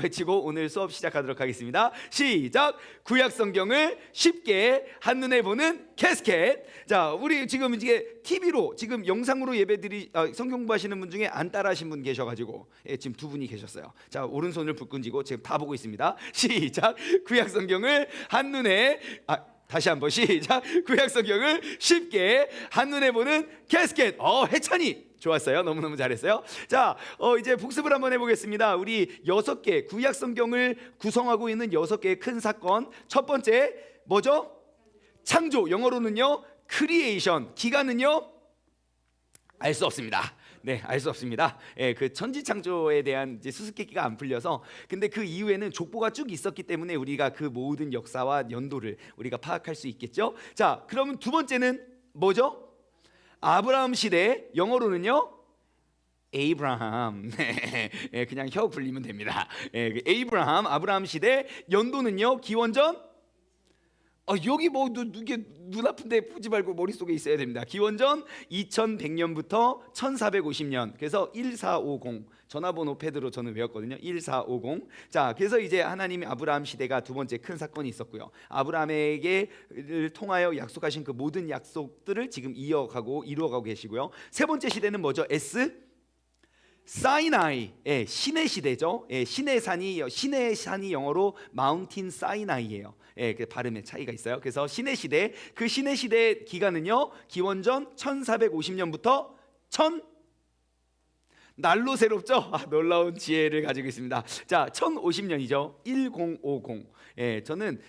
외치고 오늘 수업 시작하도록 하겠습니다. 시작! 구약 성경을 쉽게 한눈에 보는 캐스켓. 자, 우리 지금 이제 TV로 지금 영상으로 성경 공부하시는 분 중에 안 따라하신 분 계셔가지고 지금 두 분이 계셨어요. 자, 오른손을 불끈 쥐고 지금 다 보고 있습니다. 시작! 구약 성경을 한눈에 다시 한번 시작. 구약 성경을 쉽게 한눈에 보는 캐스켓. 해찬이 좋았어요. 너무너무 잘했어요. 자, 이제 복습을 한번 해보겠습니다. 우리 6개 구약 성경을 구성하고 있는 6개의 큰 사건. 첫 번째 뭐죠? 창조. 영어로는요 크리에이션. 기간은요 알 수 없습니다. 네, 알 수 없습니다. 그 천지창조에 대한 이제 수수께끼가 안 풀려서, 근데 그 이후에는 족보가 쭉 있었기 때문에 우리가 그 모든 역사와 연도를 우리가 파악할 수 있겠죠. 자, 그러면 두 번째는 뭐죠? 아브라함 시대. 영어로는요 에이브라함. 네, 그냥 혀 굴리면 됩니다. 아브라함 시대. 연도는요 기원전 여기 뭐 이게 눈 아픈데 보지 말고 머릿속에 있어야 됩니다. 기원전 2100년부터 1450년. 그래서 1450. 전화번호 패드로 저는 외웠거든요. 1450. 자, 그래서 이제 하나님이 아브라함 시대가 두 번째 큰 사건이 있었고요. 아브라함에게를 통하여 약속하신 그 모든 약속들을 지금 이루어가고 계시고요. 세 번째 시대는 뭐죠? 사이나이. 신의 시대죠. 신의 산이 영어로 마운틴 사이나이예요. 그 발음의 차이가 있어요. 그래서 신의 시대. 그 신의 시대 기간은요 기원전 1450년부터 날로 새롭죠. 놀라운 지혜를 가지고 있습니다. 자, 1050년이죠. 1050. 저는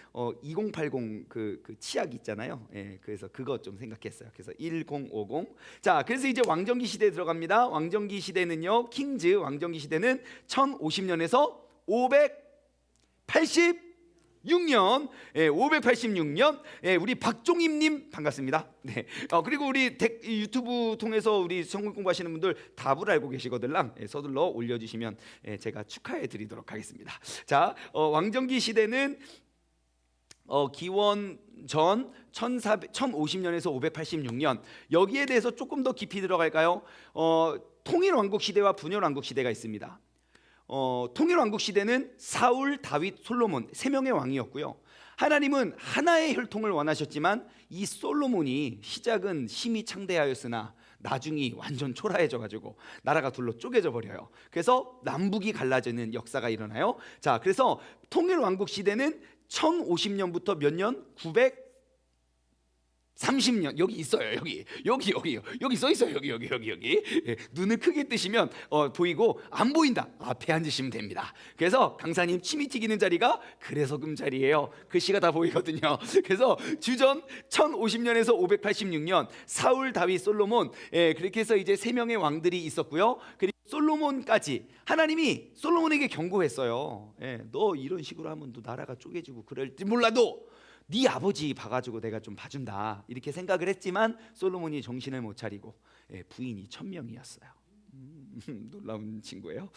2080 그 치약 있잖아요. 그래서 그거 좀 생각했어요. 그래서 1050. 자, 그래서 이제 왕정기 시대에 들어갑니다. 왕정기 시대는요 킹즈. 왕정기 시대는 1050년에서 586년. 586년. 우리 박종임님 반갑습니다. 네. 그리고 우리 유튜브 통해서 우리 성경 공부하시는 분들 답을 알고 계시거든요. 서둘러 올려주시면 제가 축하해 드리도록 하겠습니다. 자, 왕정기 시대는 기원전 1050년에서 586년. 여기에 대해서 조금 더 깊이 들어갈까요? 통일왕국 시대와 분열왕국 시대가 있습니다. 통일왕국 시대는 사울, 다윗, 솔로몬 세 명의 왕이었고요. 하나님은 하나의 혈통을 원하셨지만 이 솔로몬이 시작은 심히 창대하였으나 나중이 완전 초라해져 가지고 나라가 둘로 쪼개져 버려요. 그래서 남북이 갈라지는 역사가 일어나요. 자, 그래서 통일왕국 시대는 1050년부터 몇 년? 930년. 여기 있어요. 여기 써 있어요. 여기. 눈을 크게 뜨시면 보이고, 안 보인다 앞에 앉으시면 됩니다. 그래서 강사님 침이 튀기는 자리가 그래서금 자리예요. 글씨가 다 보이거든요. 그래서 주전 1050년에서 586년 사울, 다윗, 솔로몬. 그렇게 해서 이제 세 명의 왕들이 있었고요. 그리고 솔로몬까지 하나님이 솔로몬에게 경고했어요. 너 이런 식으로 하면 너 나라가 쪼개지고 그럴지 몰라도 네 아버지 봐가지고 내가 좀 봐준다, 이렇게 생각을 했지만 솔로몬이 정신을 못 차리고 부인이 1000명이었어요. 놀라운 친구예요.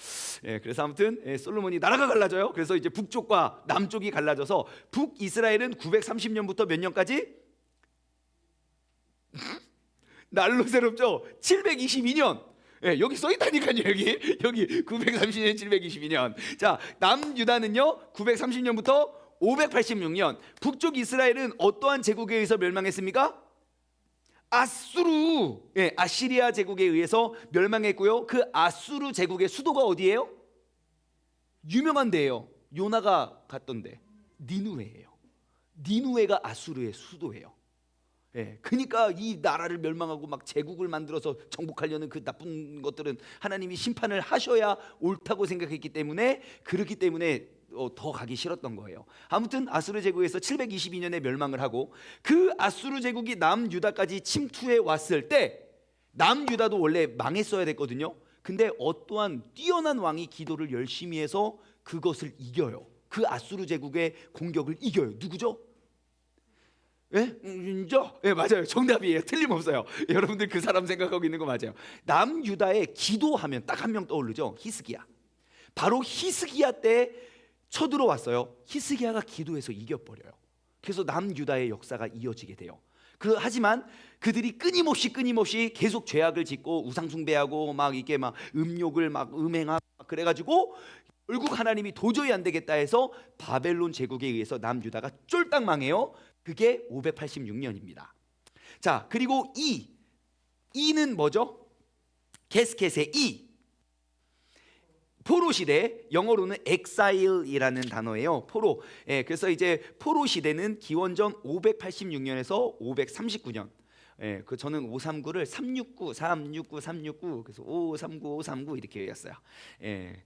그래서 아무튼 솔로몬이 나라가 갈라져요. 그래서 이제 북쪽과 남쪽이 갈라져서 북이스라엘은 930년부터 몇 년까지? 날로 새롭죠. 722년. 여기 써있다니까요. 여기 930년 722년. 자, 남유다는요 930년부터 586년. 북쪽 이스라엘은 어떠한 제국에 의해서 멸망했습니까? 아수르, 아시리아 제국에 의해서 멸망했고요. 그 아수르 제국의 수도가 어디예요? 유명한 데예요. 요나가 갔던데 니누웨예요. 니누웨가 아수르의 수도예요. 그러니까 이 나라를 멸망하고 막 제국을 만들어서 정복하려는 그 나쁜 것들은 하나님이 심판을 하셔야 옳다고 생각했기 때문에, 그렇기 때문에 더 가기 싫었던 거예요. 아무튼 아수르 제국에서 722년에 멸망을 하고, 그 아수르 제국이 남유다까지 침투해 왔을 때 남유다도 원래 망했어야 됐거든요. 근데 어떠한 뛰어난 왕이 기도를 열심히 해서 그것을 이겨요. 그 아수르 제국의 공격을 이겨요. 누구죠? 맞아요. 정답이에요. 틀림없어요. 여러분들 그 사람 생각하고 있는 거 맞아요. 남유다에 기도하면 딱 한 명 떠오르죠. 히스기야. 바로 히스기야 때 쳐들어왔어요. 히스기야가 기도해서 이겨버려요. 그래서 남유다의 역사가 이어지게 돼요. 하지만 그들이 끊임없이 계속 죄악을 짓고 우상숭배하고 막 이게 막 음욕을 막 음행하고 그래가지고 결국 하나님이 도저히 안 되겠다 해서 바벨론 제국에 의해서 남유다가 쫄딱 망해요. 그게 586년입니다. 자, 그리고 이는 뭐죠? 게스켓의 포로 시대, 영어로는 exile이라는 단어예요. 포로. 예, 그래서 이제 포로 시대는 기원전 586년에서 539년. 예, 그 저는 539를 369 그래서 539 이렇게 외웠어요. 예,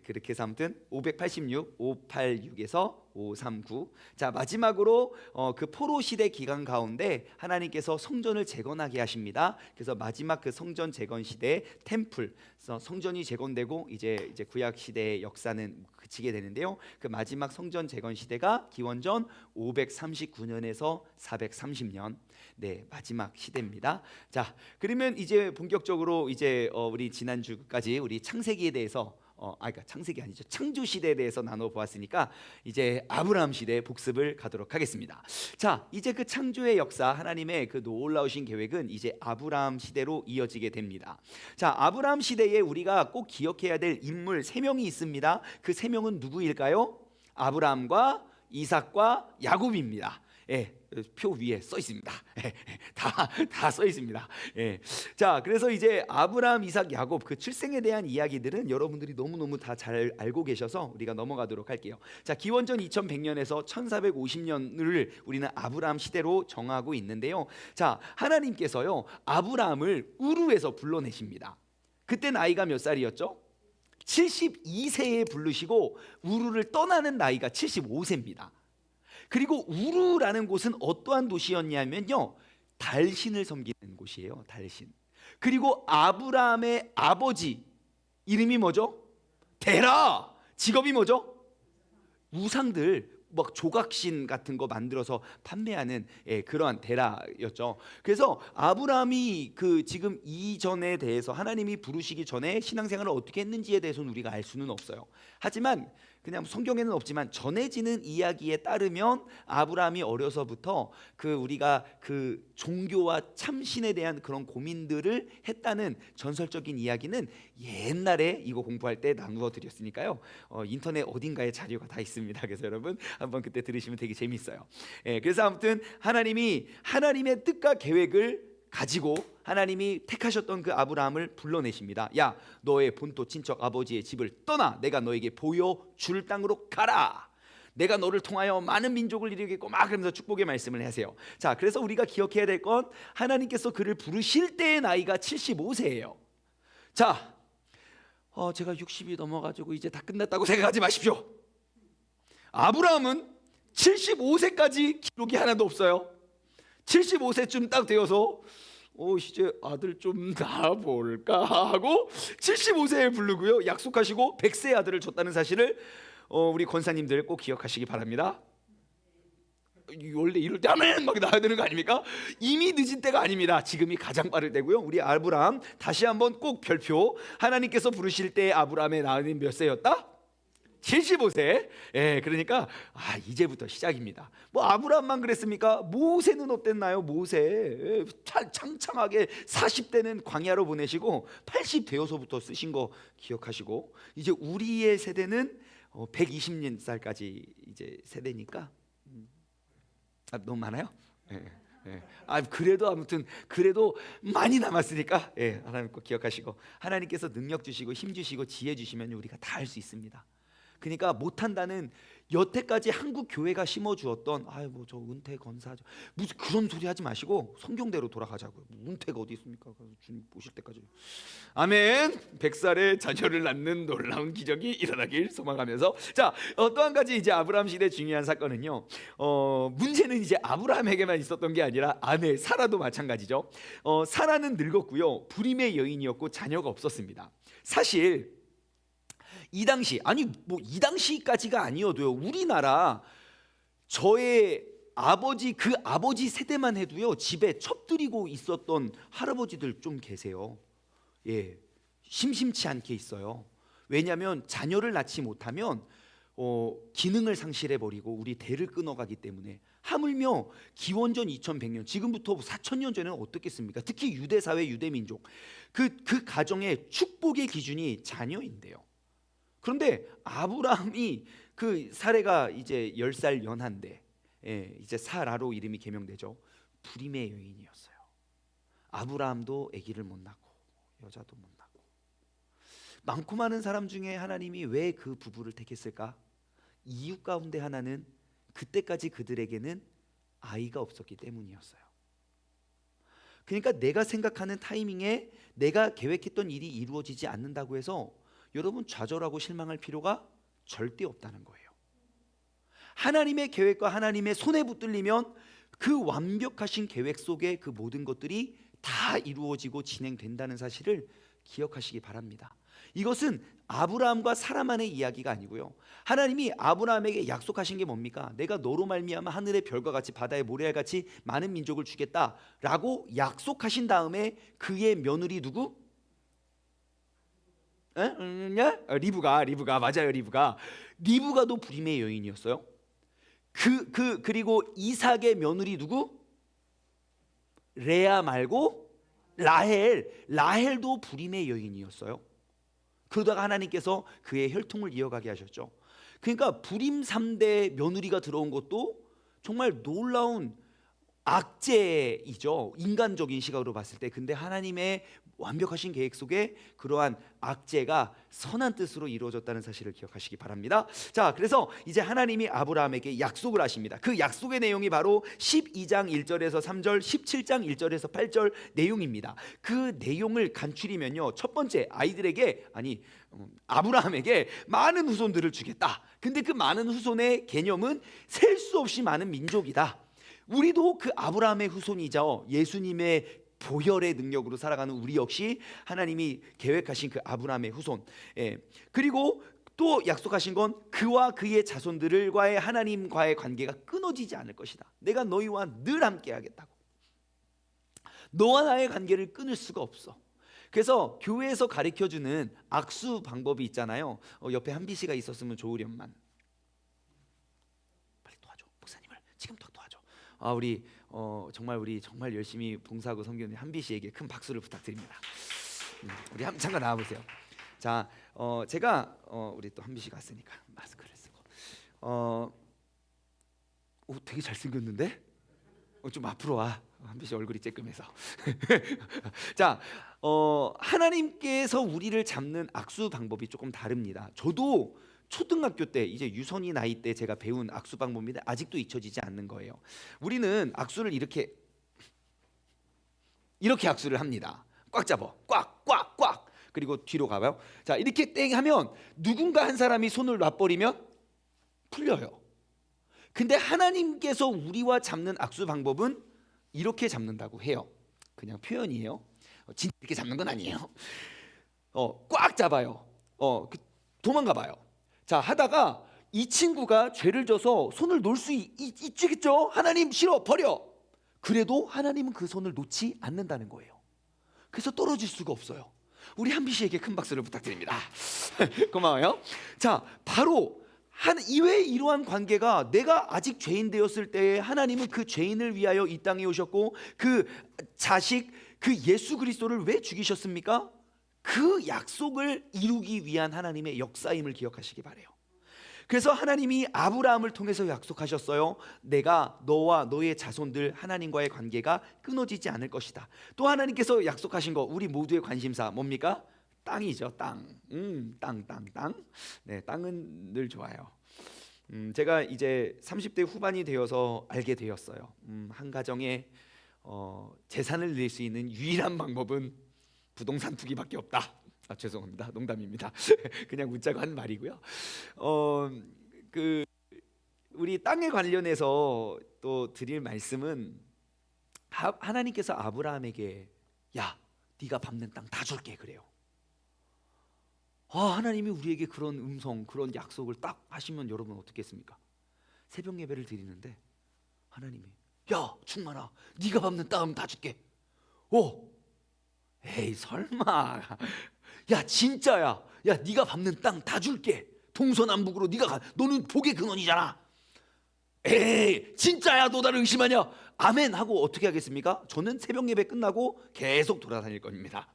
그렇게 해서 아무튼 586, 586에서 539. 자, 마지막으로 그 포로 시대 기간 가운데 하나님께서 성전을 재건하게 하십니다. 그래서 마지막 그 성전 재건 시대 템플, 그래서 성전이 재건되고 이제 구약 시대의 역사는 그치게 되는데요. 그 마지막 성전 재건 시대가 기원전 539년에서 430년. 네, 마지막 시대입니다. 자, 그러면 이제 본격적으로 이제 우리 지난주까지 우리 창세기에 대해서 그러니까 창세기 아니죠. 창조 시대에 대해서 나눠 보았으니까 이제 아브라함 시대 복습을 가도록 하겠습니다. 자, 이제 그 창조의 역사, 하나님의 그 놀라우신 계획은 이제 아브라함 시대로 이어지게 됩니다. 자, 아브라함 시대에 우리가 꼭 기억해야 될 인물 3명이 있습니다. 그 3명은 누구일까요? 아브라함과 이삭과 야곱입니다. 예, 표 위에 써 있습니다. 다 써 있습니다. 예. 자, 그래서 이제 아브라함, 이삭, 야곱 그 출생에 대한 이야기들은 여러분들이 너무너무 다 잘 알고 계셔서 우리가 넘어가도록 할게요. 자, 기원전 2100년에서 1450년을 우리는 아브라함 시대로 정하고 있는데요. 자, 하나님께서요 아브라함을 우르에서 불러내십니다. 그때 나이가 몇 살이었죠? 72세에 부르시고 우르를 떠나는 나이가 75세입니다. 그리고 우르라는 곳은 어떠한 도시였냐면요, 달신을 섬기는 곳이에요. 달신. 그리고 아브라함의 아버지 이름이 뭐죠? 데라. 직업이 뭐죠? 우상들 막 조각신 같은 거 만들어서 판매하는 그러한 데라였죠. 그래서 아브라함이 그 지금 이전에 대해서 하나님이 부르시기 전에 신앙생활을 어떻게 했는지에 대해서는 우리가 알 수는 없어요. 하지만 그냥 성경에는 없지만 전해지는 이야기에 따르면 아브라함이 어려서부터 그 우리가 그 종교와 참신에 대한 그런 고민들을 했다는 전설적인 이야기는 옛날에 이거 공부할 때 나누어 드렸으니까요. 인터넷 어딘가에 자료가 다 있습니다. 그래서 여러분 한번 그때 들으시면 되게 재밌어요. 그래서 아무튼 하나님이 하나님의 뜻과 계획을 가지고 하나님이 택하셨던 그 아브라함을 불러내십니다. 야, 너의 본토 친척 아버지의 집을 떠나 내가 너에게 보여줄 땅으로 가라. 내가 너를 통하여 많은 민족을 이루겠고 막 그러면서 축복의 말씀을 하세요. 자, 그래서 우리가 기억해야 될 건 하나님께서 그를 부르실 때의 나이가 75세예요. 자, 제가 60이 넘어가지고 이제 다 끝났다고 생각하지 마십시오. 아브라함은 75세까지 기록이 하나도 없어요. 75세쯤 딱 되어서 이제 아들 좀 낳아볼까 하고 75세에 부르고요, 약속하시고 100세 아들을 줬다는 사실을 우리 권사님들 꼭 기억하시기 바랍니다. 원래 이럴 때 아멘 막 나와야 되는 거 아닙니까? 이미 늦은 때가 아닙니다. 지금이 가장 빠를 때고요. 우리 아브라함 다시 한번 꼭 별표. 하나님께서 부르실 때 아브라함의 나이는 몇 세였다? 75세. 그러니까 이제부터 시작입니다. 뭐 아브라함만 그랬습니까? 모세는 어땠나요? 모세 창창하게 40대는 광야로 보내시고 80 되어서부터 쓰신 거 기억하시고, 이제 우리의 세대는 120살까지 이제 세대니까 너무 많아요? 그래도 아무튼 그래도 많이 남았으니까 하나님 꼭 기억하시고, 하나님께서 능력 주시고 힘 주시고 지혜 주시면 우리가 다 할 수 있습니다. 그러니까 못한다는 여태까지 한국 교회가 심어주었던 저 은퇴 건사 무슨 그런 소리 하지 마시고 성경대로 돌아가자고요. 은퇴가 어디 있습니까? 주님 보실 때까지. 아멘. 100살에 자녀를 낳는 놀라운 기적이 일어나길 소망하면서, 자, 또 한 가지 이제 아브라함 시대 중요한 사건은요, 문제는 이제 아브라함에게만 있었던 게 아니라 아내 사라도 마찬가지죠. 사라는 늙었고요, 불임의 여인이었고 자녀가 없었습니다. 사실 이 당시, 이 당시까지가 아니어도요, 우리나라 저의 아버지 그 아버지 세대만 해도요 집에 첩들이고 있었던 할아버지들 좀 계세요. 심심치 않게 있어요. 왜냐하면 자녀를 낳지 못하면 기능을 상실해 버리고 우리 대를 끊어가기 때문에. 하물며 기원전 2100년, 지금부터 4000년 전에는 어떻겠습니까? 특히 유대 사회, 유대 민족 그 가정의 축복의 기준이 자녀인데요. 그런데 아브라함이 그 사례가 이제 10살 연한데, 이제 사라로 이름이 개명되죠. 불임의 여인이었어요. 아브라함도 아기를 못 낳고 여자도 못 낳고, 많고 많은 사람 중에 하나님이 왜 그 부부를 택했을까? 이유 가운데 하나는 그때까지 그들에게는 아이가 없었기 때문이었어요. 그러니까 내가 생각하는 타이밍에 내가 계획했던 일이 이루어지지 않는다고 해서 여러분 좌절하고 실망할 필요가 절대 없다는 거예요. 하나님의 계획과 하나님의 손에 붙들리면 그 완벽하신 계획 속에 그 모든 것들이 다 이루어지고 진행된다는 사실을 기억하시기 바랍니다. 이것은 아브라함과 사라만의 이야기가 아니고요, 하나님이 아브라함에게 약속하신 게 뭡니까? 내가 너로 말미암아 하늘의 별과 같이 바다의 모래알 같이 많은 민족을 주겠다라고 약속하신 다음에 그의 며느리 누구? 리브가 맞아요. 리브가도 불임의 여인이었어요. 그리고 이삭의 며느리 누구? 레아 말고 라헬도 불임의 여인이었어요. 그러다가 하나님께서 그의 혈통을 이어가게 하셨죠. 그러니까 불임 3대 며느리가 들어온 것도 정말 놀라운 악재이죠, 인간적인 시각으로 봤을 때. 근데 하나님의 완벽하신 계획 속에 그러한 악재가 선한 뜻으로 이루어졌다는 사실을 기억하시기 바랍니다. 자, 그래서 이제 하나님이 아브라함에게 약속을 하십니다. 그 약속의 내용이 바로 12장 1절에서 3절, 17장 1절에서 8절 내용입니다. 그 내용을 간추리면요, 첫 번째, 아브라함에게 많은 후손들을 주겠다. 근데 그 많은 후손의 개념은 셀 수 없이 많은 민족이다. 우리도 그 아브라함의 후손이자 예수님의 보혈의 능력으로 살아가는 우리 역시 하나님이 계획하신 그 아브라함의 후손. 그리고 또 약속하신 건 그와 그의 자손들과의 하나님과의 관계가 끊어지지 않을 것이다. 내가 너희와 늘 함께 하겠다고. 너와 나의 관계를 끊을 수가 없어. 그래서 교회에서 가르쳐주는 악수 방법이 있잖아요. 옆에 한비 씨가 있었으면 좋으련만. 빨리 도와줘, 목사님을 지금부터 도와줘. 우리 정말 열심히 봉사하고 섬기는 한비 씨에게 큰 박수를 부탁드립니다. 우리 잠깐 나와보세요. 자, 제가 우리 또 한비 씨가 왔으니까 마스크를 쓰고, 되게 잘생겼는데? 좀 앞으로 와. 한비 씨 얼굴이 쬐끔해서. 자, 하나님께서 우리를 잡는 악수 방법이 조금 다릅니다. 저도 초등학교 때, 이제 유선이 나이 때 제가 배운 악수 방법인데 아직도 잊혀지지 않는 거예요. 우리는 악수를 이렇게 악수를 합니다. 꽉 잡아, 꽉. 그리고 뒤로 가봐요. 자, 이렇게 땡 하면 누군가 한 사람이 손을 놔버리면 풀려요. 근데 하나님께서 우리와 잡는 악수 방법은 이렇게 잡는다고 해요. 그냥 표현이에요. 진짜 이렇게 잡는 건 아니에요. 꽉 잡아요. 도망가봐요. 자, 하다가 이 친구가 죄를 져서 손을 놓을 수 있겠죠? 하나님 싫어, 버려. 그래도 하나님은 그 손을 놓지 않는다는 거예요. 그래서 떨어질 수가 없어요. 우리 한비 씨에게 큰 박수를 부탁드립니다. 고마워요. 자, 바로 이외에 이러한 관계가, 내가 아직 죄인 되었을 때에 하나님은 그 죄인을 위하여 이 땅에 오셨고 그 자식, 그 예수 그리스도를 왜 죽이셨습니까? 그 약속을 이루기 위한 하나님의 역사임을 기억하시기 바라요. 그래서 하나님이 아브라함을 통해서 약속하셨어요. 내가 너와 너의 자손들 하나님과의 관계가 끊어지지 않을 것이다. 또 하나님께서 약속하신 거, 우리 모두의 관심사 뭡니까? 땅이죠. 땅. 네, 땅은 늘 좋아요. 제가 이제 30대 후반이 되어서 알게 되었어요. 한 가정에 재산을 낼 수 있는 유일한 방법은 부동산 투기밖에 없다. 죄송합니다. 농담입니다. 그냥 문자가 한 말이고요. 우리 땅에 관련해서 또 드릴 말씀은, 하나님께서 아브라함에게 야, 네가 밟는 땅 다 줄게 그래요. 하나님이 우리에게 그런 음성, 그런 약속을 딱 하시면 여러분 어떻겠습니까? 새벽 예배를 드리는데 하나님이 야, 충만아, 네가 밟는 땅 다 줄게. 에이 설마. 야, 진짜야. 야, 네가 밟는 땅 다 줄게. 동서남북으로 네가 가. 너는 복의 근원이잖아. 에이 진짜야, 너 나를 의심하냐? 아멘 하고 어떻게 하겠습니까? 저는 새벽 예배 끝나고 계속 돌아다닐 겁니다.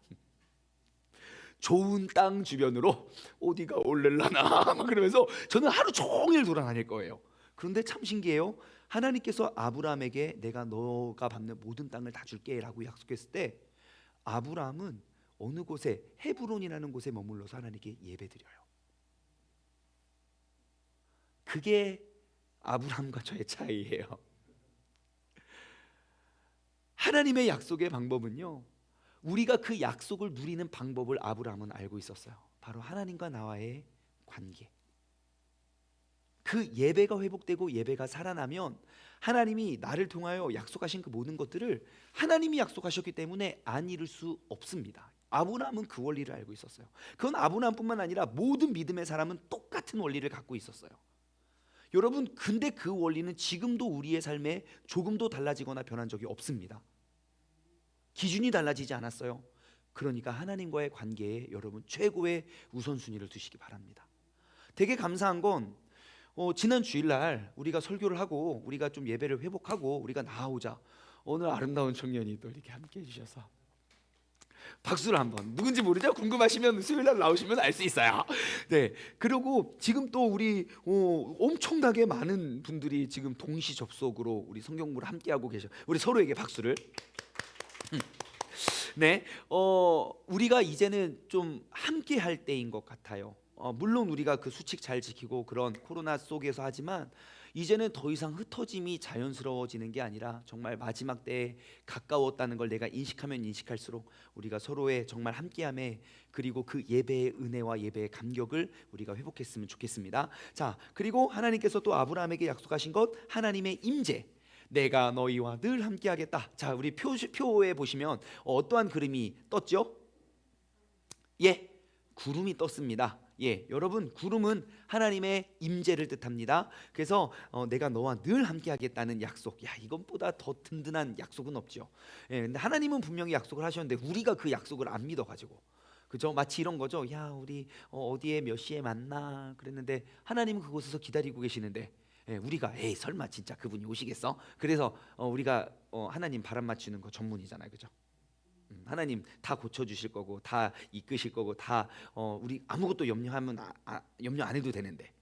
좋은 땅 주변으로 어디가 올렐라나 막 그러면서 저는 하루 종일 돌아다닐 거예요. 그런데 참 신기해요. 하나님께서 아브라함에게 내가 너가 밟는 모든 땅을 다 줄게 라고 약속했을 때 아브라함은 어느 곳에 헤브론이라는 곳에 머물러서 하나님께 예배드려요. 그게 아브라함과 저의 차이예요. 하나님의 약속의 방법은요, 우리가 그 약속을 누리는 방법을 아브라함은 알고 있었어요. 바로 하나님과 나와의 관계. 그 예배가 회복되고 예배가 살아나면 하나님이 나를 통하여 약속하신 그 모든 것들을 하나님이 약속하셨기 때문에 안 이룰 수 없습니다. 아브라함은 그 원리를 알고 있었어요. 그건 아브라함뿐만 아니라 모든 믿음의 사람은 똑같은 원리를 갖고 있었어요. 여러분, 근데 그 원리는 지금도 우리의 삶에 조금도 달라지거나 변한 적이 없습니다. 기준이 달라지지 않았어요. 그러니까 하나님과의 관계에 여러분 최고의 우선순위를 두시기 바랍니다. 되게 감사한 건 지난 주일날 우리가 설교를 하고 우리가 좀 예배를 회복하고 우리가 나오자 오늘 아름다운 청년이 또 이렇게 함께 해주셔서 박수를 한번, 누군지 모르죠? 궁금하시면 수요일날 나오시면 알 수 있어요. 네, 그리고 지금 또 우리 엄청나게 많은 분들이 지금 동시 접속으로 우리 성경부를 함께하고 계셔. 우리 서로에게 박수를. 네, 우리가 이제는 좀 함께 할 때인 것 같아요. 물론 우리가 그 수칙 잘 지키고 그런 코로나 속에서 하지만 이제는 더 이상 흩어짐이 자연스러워지는 게 아니라 정말 마지막 때에 가까웠다는 걸 내가 인식하면 인식할수록 우리가 서로의 정말 함께함에, 그리고 그 예배의 은혜와 예배의 감격을 우리가 회복했으면 좋겠습니다. 자, 그리고 하나님께서 또 아브라함에게 약속하신 것, 하나님의 임재. 내가 너희와 늘 함께하겠다. 자, 우리 표에 보시면 어떠한 그림이 떴죠? 예, 구름이 떴습니다. 예, 여러분, 구름은 하나님의 임재를 뜻합니다. 그래서 내가 너와 늘 함께하겠다는 약속. 야, 이것보다 더 든든한 약속은 없죠. 예, 근데 하나님은 분명히 약속을 하셨는데 우리가 그 약속을 안 믿어가지고, 그죠? 마치 이런 거죠. 야, 우리 어디에 몇 시에 만나 그랬는데 하나님은 그곳에서 기다리고 계시는데, 예, 우리가 에이 설마 진짜 그분이 오시겠어? 그래서 우리가 하나님 바람 맞추는 거 전문이잖아요, 그죠? 하나님 다 고쳐주실 거고 다 이끄실 거고 다 우리 아무것도 염려하면 염려 안 해도 되는데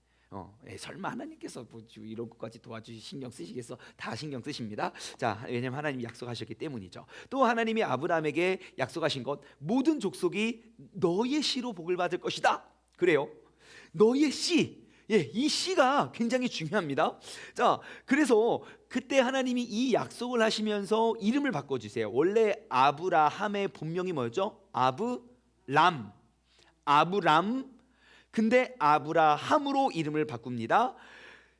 에이 설마 하나님께서 뭐 이런 것까지 도와주시 신경 쓰시겠어? 다 신경 쓰십니다. 자, 왜냐하면 하나님이 약속하셨기 때문이죠. 또 하나님이 아브라함에게 약속하신 것, 모든 족속이 너의 씨로 복을 받을 것이다. 그래요, 너의 씨. 예, 이 씨가 굉장히 중요합니다. 자, 그래서 그때 하나님이 이 약속을 하시면서 이름을 바꿔주세요. 원래 아브라함의 본명이 뭐였죠? 아브람. 근데 아브라함으로 이름을 바꿉니다.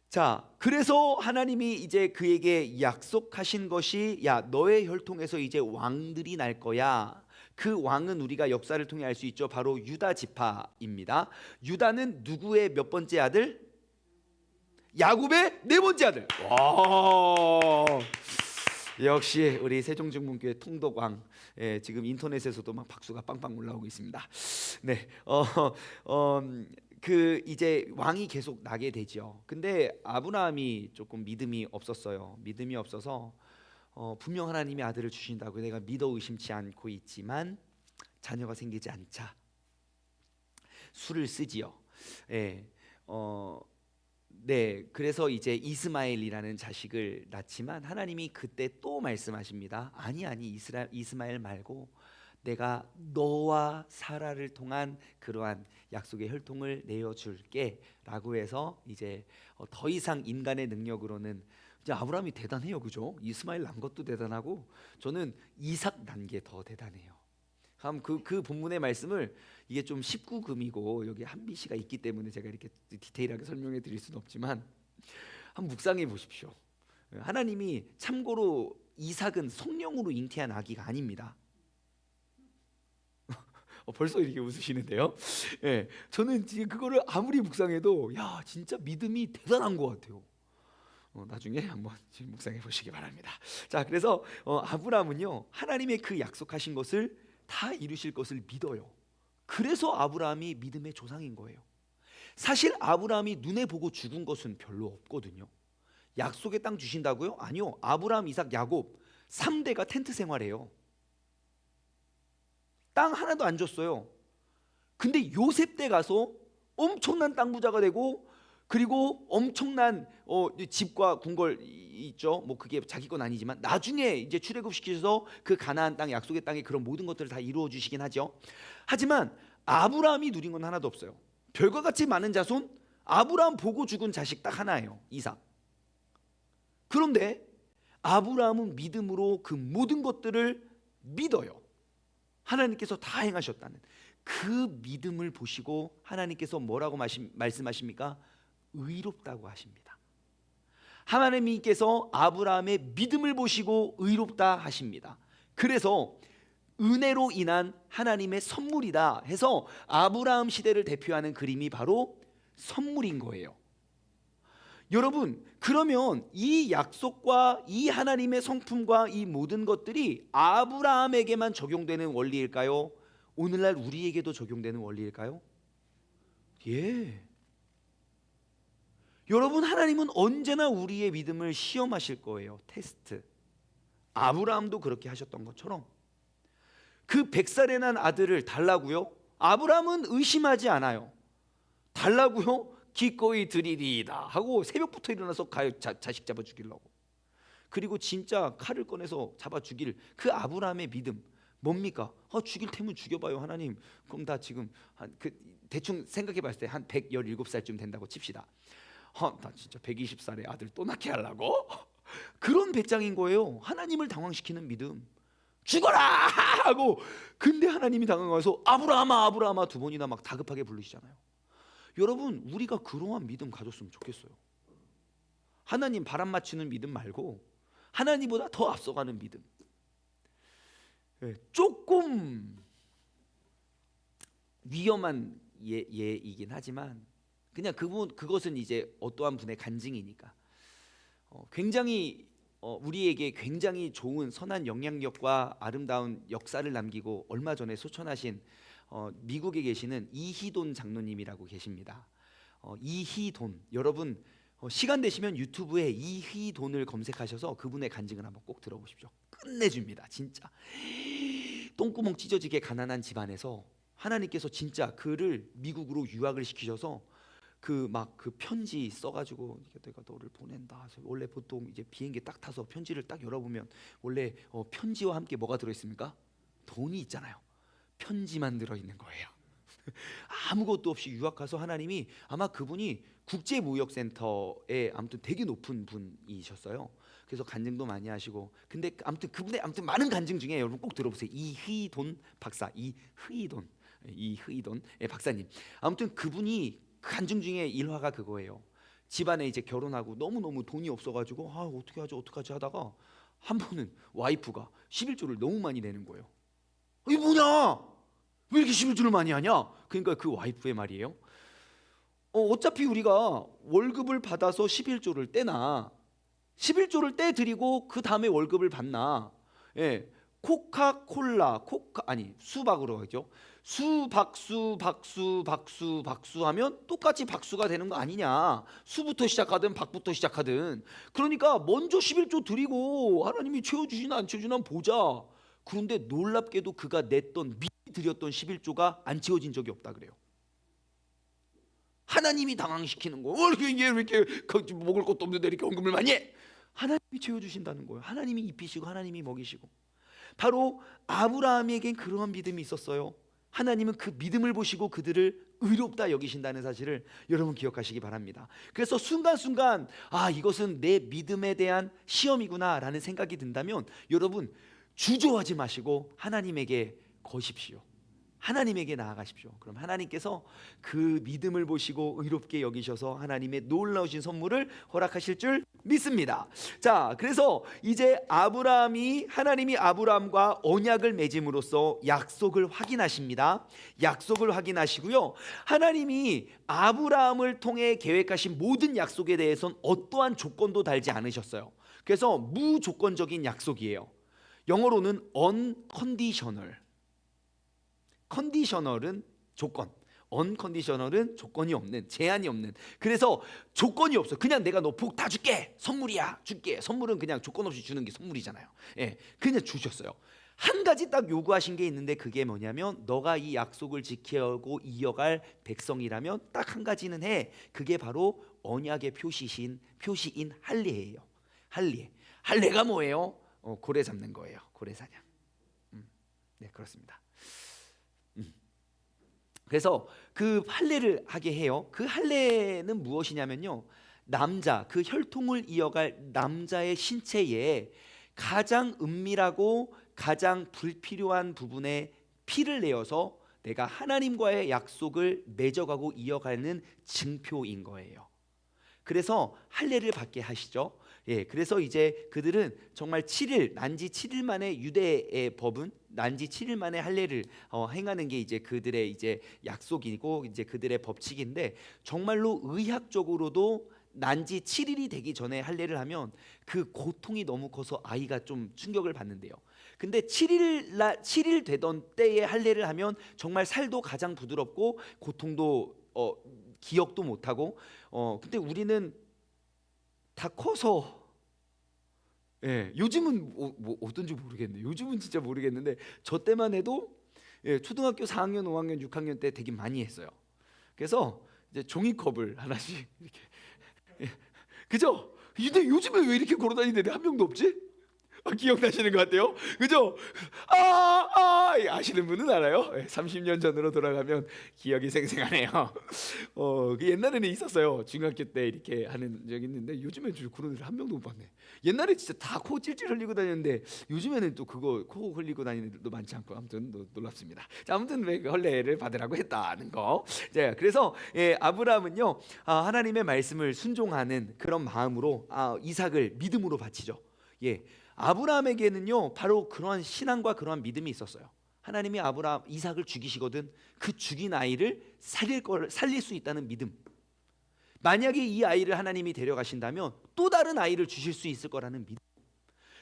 자, 그래서 하나님이 이제 그에게 약속하신 것이, 야, 너의 혈통에서 이제 왕들이 날 거야. 그 왕은 우리가 역사를 통해 알 수 있죠. 바로 유다 지파입니다. 유다는 누구의 몇 번째 아들? 야곱의 네 번째 아들. 와, 역시 우리 세종중문교회 통독왕. 예, 지금 인터넷에서도 막 박수가 빵빵 올라오고 있습니다. 네, 그 이제 왕이 계속 나게 되죠. 근데 아브라함이 조금 믿음이 없었어요. 믿음이 없어서 분명 하나님이 아들을 주신다고 내가 믿어 의심치 않고 있지만 자녀가 생기지 않자 수를 쓰지요. 예, 네, 그래서 이제 이스마엘이라는 자식을 낳지만 하나님이 그때 또 말씀하십니다. 아니 이스마엘 말고 내가 너와 사라를 통한 그러한 약속의 혈통을 내어줄게 라고 해서 이제 더 이상 인간의 능력으로는, 이제 아브라함이 대단해요, 그죠? 이스마엘 난 것도 대단하고 저는 이삭 난 게 더 대단해요. 그 본문의 말씀을, 이게 좀 19금이고 여기 한비씨가 있기 때문에 제가 이렇게 디테일하게 설명해 드릴 수는 없지만 한번 묵상해 보십시오. 하나님이 참고로 이삭은 성령으로 잉태한 아기가 아닙니다. 벌써 이렇게 웃으시는데요. 예, 저는 지금 그거를 아무리 묵상해도 야, 진짜 믿음이 대단한 것 같아요. 나중에 한번 묵상해 보시기 바랍니다. 자, 그래서 아브라함은요, 하나님의 그 약속하신 것을 다 이루실 것을 믿어요. 그래서 아브라함이 믿음의 조상인 거예요. 사실 아브라함이 눈에 보고 죽은 것은 별로 없거든요. 약속의 땅 주신다고요? 아니요. 아브라함, 이삭, 야곱 3대가 텐트 생활해요. 땅 하나도 안 줬어요. 근데 요셉 때 가서 엄청난 땅 부자가 되고, 그리고 엄청난 집과 궁궐 있죠. 뭐 그게 자기 건 아니지만 나중에 이제 출애굽시키셔서 그 가나안 땅, 약속의 땅에 그런 모든 것들을 다 이루어 주시긴 하죠. 하지만 아브라함이 누린 건 하나도 없어요. 별과 같이 많은 자손, 아브라함 보고 죽은 자식 딱 하나예요, 이삭. 그런데 아브라함은 믿음으로 그 모든 것들을 믿어요. 하나님께서 다 행하셨다는 그 믿음을 보시고 하나님께서 뭐라고 말씀하십니까? 의롭다고 하십니다. 하나님께서 아브라함의 믿음을 보시고 의롭다 하십니다. 그래서 은혜로 인한 하나님의 선물이다 해서 아브라함 시대를 대표하는 그림이 바로 선물인 거예요. 여러분, 그러면 이 약속과 이 하나님의 성품과 이 모든 것들이 아브라함에게만 적용되는 원리일까요? 오늘날 우리에게도 적용되는 원리일까요? 예. 여러분, 하나님은 언제나 우리의 믿음을 시험하실 거예요. 테스트. 아브라함도 그렇게 하셨던 것처럼 그 100살에 난 아들을 달라고요? 아브라함은 의심하지 않아요. 달라고요? 기꺼이 드리리이다 하고 새벽부터 일어나서 가요. 자식 잡아 죽이려고. 그리고 진짜 칼을 꺼내서 잡아 죽일 그 아브라함의 믿음 뭡니까? 죽일 테면 죽여봐요 하나님. 그럼 다 지금 대충 생각해봤을 때 한 117살쯤 된다고 칩시다. 나 진짜 120살에 아들 또 낳게 하려고? 그런 배짱인 거예요. 하나님을 당황시키는 믿음. 죽어라 하고, 근데 하나님이 당황해서 아브라함아 아브라함아 두 번이나 막 다급하게 부르시잖아요. 여러분, 우리가 그러한 믿음 가졌으면 좋겠어요. 하나님 바람 맞추는 믿음 말고 하나님보다 더 앞서가는 믿음. 조금 위험한 예이긴 하지만 그냥 그것은 이제 어떠한 분의 간증이니까 굉장히 우리에게 굉장히 좋은 선한 영향력과 아름다운 역사를 남기고 얼마 전에 소천하신 미국에 계시는 이희돈 장로님이라고 계십니다. 이희돈, 여러분 시간 되시면 유튜브에 이희돈을 검색하셔서 그분의 간증을 한번 꼭 들어보십시오. 끝내줍니다. 진짜 똥구멍 찢어지게 가난한 집안에서 하나님께서 진짜 그를 미국으로 유학을 시키셔서 그 편지 써가지고 내가 너를 보낸다. 원래 보통 이제 비행기 딱 타서 편지를 딱 열어보면 원래 편지와 함께 뭐가 들어있습니까? 돈이 있잖아요. 편지만 들어있는 거예요. 아무것도 없이 유학 가서 하나님이 아마 그분이 국제무역센터에 아무튼 되게 높은 분이셨어요. 그래서 간증도 많이 하시고, 근데 아무튼 그분의 많은 간증 중에 여러분 꼭 들어보세요. 이희돈 박사, 이희돈 박사님. 아무튼 그분이 간증 중에 일화가 그거예요. 집안에 이제 결혼하고 너무너무 돈이 없어가지고 어떻게 하지 하다가 한 번은 와이프가 11조를 너무 많이 내는 거예요. 이게 뭐냐? 왜 이렇게 11조를 많이 하냐? 그러니까 그 와이프의 말이에요. 어차피 우리가 월급을 받아서 11조를 떼나 11조를 떼드리고 그 다음에 월급을 받나. 예, 코카콜라 수박으로 하죠. 수박수 하면 똑같이 박수가 되는 거 아니냐. 수부터 시작하든 박부터 시작하든. 그러니까 먼저 11조 드리고 하나님이 채워주시나 안 채워주나 보자. 그런데 놀랍게도 그가 미리 드렸던 11조가 안 채워진 적이 없다 그래요. 하나님이 당황시키는 거. 왜 이렇게 먹을 것도 없는데 이렇게 헌금을 많이 해? 하나님이 채워주신다는 거예요. 하나님이 입히시고 하나님이 먹이시고. 바로 아브라함에겐 그러한 믿음이 있었어요. 하나님은 그 믿음을 보시고 그들을 의롭다 여기신다는 사실을 여러분 기억하시기 바랍니다. 그래서 순간순간 이것은 내 믿음에 대한 시험이구나 라는 생각이 든다면 여러분 주저하지 마시고 하나님에게 거십시오. 하나님에게 나아가십시오. 그럼 하나님께서 그 믿음을 보시고 의롭게 여기셔서 하나님의 놀라우신 선물을 허락하실 줄 믿습니다. 자, 그래서 이제 하나님이 아브라함과 언약을 맺음으로써 약속을 확인하십니다. 약속을 확인하시고요. 하나님이 아브라함을 통해 계획하신 모든 약속에 대해서는 어떠한 조건도 달지 않으셨어요. 그래서 무조건적인 약속이에요. 영어로는 unconditional. 컨디셔널은 조건, 언컨디셔널은 조건이 없는, 제한이 없는. 그래서 조건이 없어. 그냥 내가 너 복 다 줄게. 선물이야. 줄게. 선물은 그냥 조건 없이 주는 게 선물이잖아요. 예, 그냥 주셨어요. 한 가지 딱 요구하신 게 있는데 그게 뭐냐면 너가 이 약속을 지키고 이어갈 백성이라면 딱 한 가지는 해. 그게 바로 언약의 표시인 할례예요. 할례가 뭐예요? 고래 잡는 거예요. 고래 사냥. 네, 그렇습니다. 그래서 그 할례를 하게 해요. 그 할례는 무엇이냐면요, 남자, 그 혈통을 이어갈 남자의 신체에 가장 은밀하고 가장 불필요한 부분에 피를 내어서 내가 하나님과의 약속을 맺어가고 이어가는 증표인 거예요. 그래서 할례를 받게 하시죠. 예, 그래서 이제 그들은 정말 7일, 난지 7일 만에, 유대의 법은 난지 7일 만에 할례를 행하는 게 이제 그들의 이제 약속이고 이제 그들의 법칙인데, 정말로 의학적으로도 난지 7일이 되기 전에 할례를 하면 그 고통이 너무 커서 아이가 좀 충격을 받는데요. 근데 7일 되던 때에 할례를 하면 정말 살도 가장 부드럽고 고통도 기억도 못하고 근데 우리는 다 커서, 예, 요즘은 뭐 어떤지 모르겠네. 요즘은 진짜 모르겠는데 저 때만 해도, 예, 초등학교 4학년, 5학년, 6학년 때 되게 많이 했어요. 그래서 이제 종이컵을 하나씩 이렇게, 예, 그죠? 근데 요즘에 왜 이렇게 걸어다니는데 한 명도 없지? 기억나시는 것 같아요. 그죠? 아시는 분은 알아요. 30년 전으로 돌아가면 기억이 생생하네요. 그 옛날에는 있었어요. 중학교 때 이렇게 하는 적이 있는데 요즘에 그런 애들 한 명도 못 봤네. 옛날에 진짜 다 코 찔찔 흘리고 다녔는데 요즘에는 또 그거 코 흘리고 다니는 애들도 많지 않고, 아무튼 놀랍습니다. 자, 아무튼 왜 할례를 받으라고 했다는 거. 자, 그래서 아브라함은요, 하나님의 말씀을 순종하는 그런 마음으로 이삭을 믿음으로 바치죠. 예. 아브라함에게는요 바로 그러한 신앙과 그러한 믿음이 있었어요. 하나님이 이삭을 죽이시거든 그 죽인 아이를 살릴 수 있다는 믿음. 만약에 이 아이를 하나님이 데려가신다면 또 다른 아이를 주실 수 있을 거라는 믿음.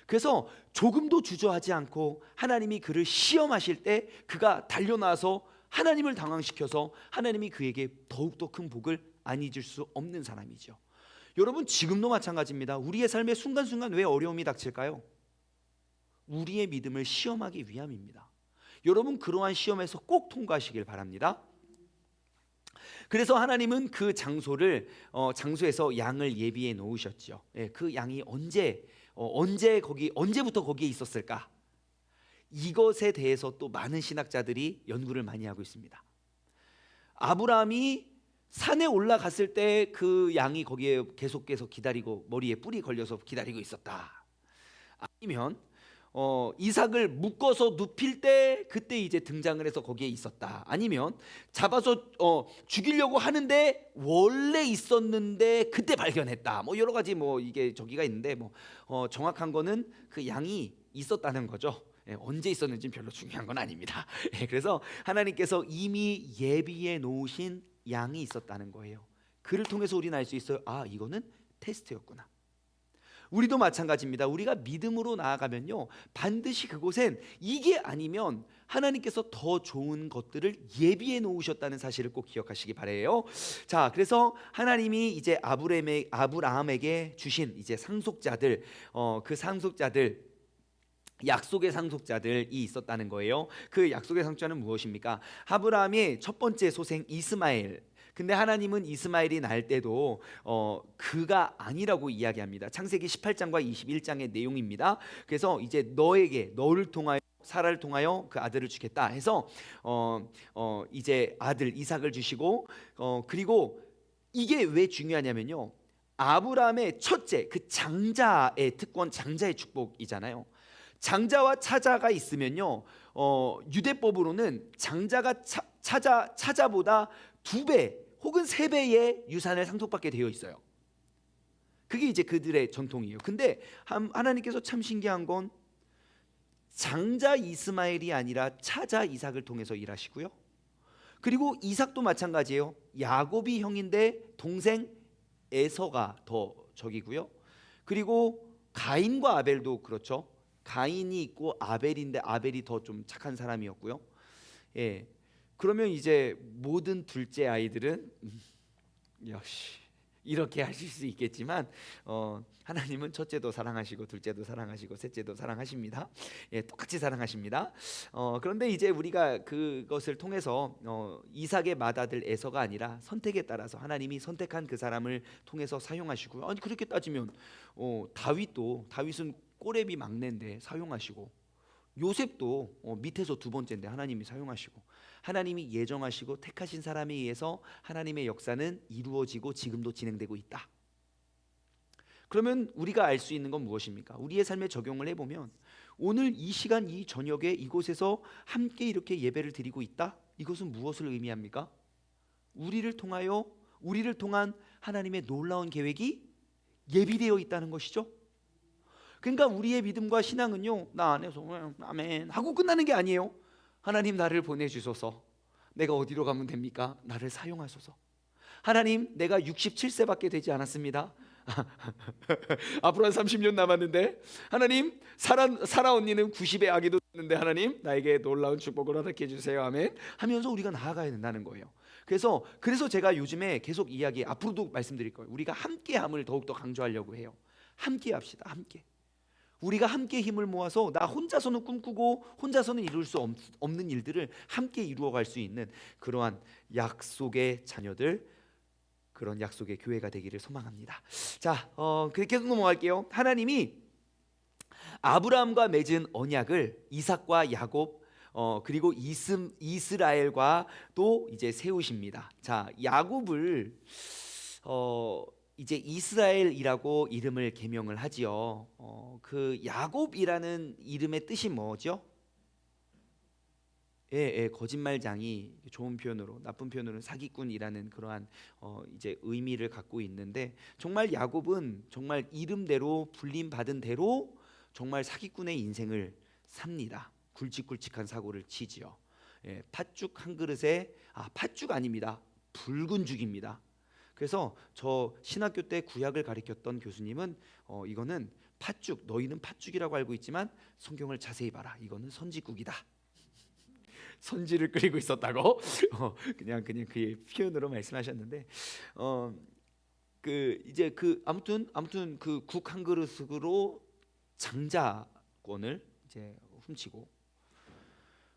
그래서 조금도 주저하지 않고 하나님이 그를 시험하실 때 그가 달려나서 하나님을 당황시켜서 하나님이 그에게 더욱더 큰 복을 안 잊을 수 없는 사람이죠. 여러분, 지금도 마찬가지입니다. 우리의 삶의 순간순간 왜 어려움이 닥칠까요? 우리의 믿음을 시험하기 위함입니다. 여러분, 그러한 시험에서 꼭 통과하시길 바랍니다. 그래서 하나님은 그 장소에서 양을 예비해 놓으셨죠. 예, 그 양이 언제부터 거기에 있었을까? 이것에 대해서 또 많은 신학자들이 연구를 많이 하고 있습니다. 아브라함이 산에 올라갔을 때 그 양이 거기에 계속해서 기다리고 머리에 뿔이 걸려서 기다리고 있었다. 아니면 이삭을 묶어서 눕힐 때 그때 이제 등장을 해서 거기에 있었다. 아니면 잡아서 죽이려고 하는데 원래 있었는데 그때 발견했다. 뭐 여러 가지 이게 저기가 있는데 정확한 거는 그 양이 있었다는 거죠. 언제 있었는지는 별로 중요한 건 아닙니다. 그래서 하나님께서 이미 예비해 놓으신 양이 있었다는 거예요. 그를 통해서 우리는 알 수 있어요. 이거는 테스트였구나. 우리도 마찬가지입니다. 우리가 믿음으로 나아가면요 반드시 그곳엔 이게 아니면 하나님께서 더 좋은 것들을 예비해 놓으셨다는 사실을 꼭 기억하시기 바래요. 자, 그래서 하나님이 이제 아브라함에게 주신 이제 상속자들, 그 상속자들, 약속의 상속자들이 있었다는 거예요. 그 약속의 상속자는 무엇입니까? 아브라함의 첫 번째 소생 이스마엘. 근데 하나님은 이스마엘이 날 때도 그가 아니라고 이야기합니다. 창세기 18장과 21장의 내용입니다. 그래서 이제 너를 통하여 사라를 통하여 그 아들을 주겠다 해서 이제 아들 이삭을 주시고, 그리고 이게 왜 중요하냐면요, 아브라함의 첫째 그 장자의 특권, 장자의 축복이잖아요. 장자와 차자가 있으면요, 유대법으로는 장자가 차자보다 2배 혹은 3배의 유산을 상속받게 되어 있어요. 그게 이제 그들의 전통이에요. 근데 하나님께서 참 신기한 건 장자 이스마엘이 아니라 차자 이삭을 통해서 일하시고요. 그리고 이삭도 마찬가지예요. 야곱이 형인데 동생 에서가 더 적이고요. 그리고 가인과 아벨도 그렇죠. 가인이 있고 아벨인데 아벨이 더 좀 착한 사람이었고요. 그러면 이제 모든 둘째 아이들은 역시 이렇게 하실 수 있겠지만 하나님은 첫째도 사랑하시고 둘째도 사랑하시고 셋째도 사랑하십니다. 예, 똑같이 사랑하십니다. 그런데 이제 우리가 그것을 통해서 이삭의 맏아들 에서가 아니라 선택에 따라서 하나님이 선택한 그 사람을 통해서 사용하시고요. 아니 그렇게 따지면 다윗은 꼬레비 막내인데 사용하시고, 요셉도 밑에서 두 번째인데 하나님이 사용하시고, 하나님이 예정하시고 택하신 사람에 의해서 하나님의 역사는 이루어지고 지금도 진행되고 있다. 그러면 우리가 알 수 있는 건 무엇입니까? 우리의 삶에 적용을 해보면 오늘 이 시간 이 저녁에 이곳에서 함께 이렇게 예배를 드리고 있다. 이것은 무엇을 의미합니까? 우리를 통한 하나님의 놀라운 계획이 예비되어 있다는 것이죠. 그러니까 우리의 믿음과 신앙은요, 나 안에서 아멘 하고 끝나는 게 아니에요. 하나님 나를 보내주소서. 내가 어디로 가면 됩니까? 나를 사용하소서. 하나님 내가 67세밖에 되지 않았습니다. 앞으로 한 30년 남았는데, 하나님 사라 언니는 90의 아기도 됐는데 하나님 나에게 놀라운 축복을 허락해 주세요. 아멘 하면서 우리가 나아가야 된다는 거예요. 그래서 제가 요즘에 계속 앞으로도 말씀드릴 거예요. 우리가 함께함을 더욱더 강조하려고 해요. 함께 합시다. 함께. 우리가 함께 힘을 모아서 나 혼자서는 꿈꾸고 혼자서는 이룰 수 없는 일들을 함께 이루어갈 수 있는 그러한 약속의 자녀들, 그런 약속의 교회가 되기를 소망합니다. 자, 계속 넘어갈게요. 하나님이 아브라함과 맺은 언약을 이삭과 야곱 그리고 이스라엘과 또 이제 세우십니다. 자, 야곱을 이제 이스라엘이라고 이름을 개명을 하지요. 그 야곱이라는 이름의 뜻이 뭐죠? 거짓말장이, 좋은 표현으로, 나쁜 표현으로는 사기꾼이라는 그러한 이제 의미를 갖고 있는데, 정말 야곱은 정말 이름대로 불림 받은 대로 정말 사기꾼의 인생을 삽니다. 굵직굵직한 사고를 치지요. 팥죽 한 그릇에 팥죽 아닙니다. 붉은 죽입니다. 그래서 저 신학교 때 구약을 가르쳤던 교수님은 이거는 팥죽, 너희는 팥죽이라고 알고 있지만 성경을 자세히 봐라. 이거는 선지국이다. 선지를 끓이고 있었다고 그냥 그의 표현으로 말씀하셨는데, 아무튼 그 국 한 그릇으로 장자권을 이제 훔치고,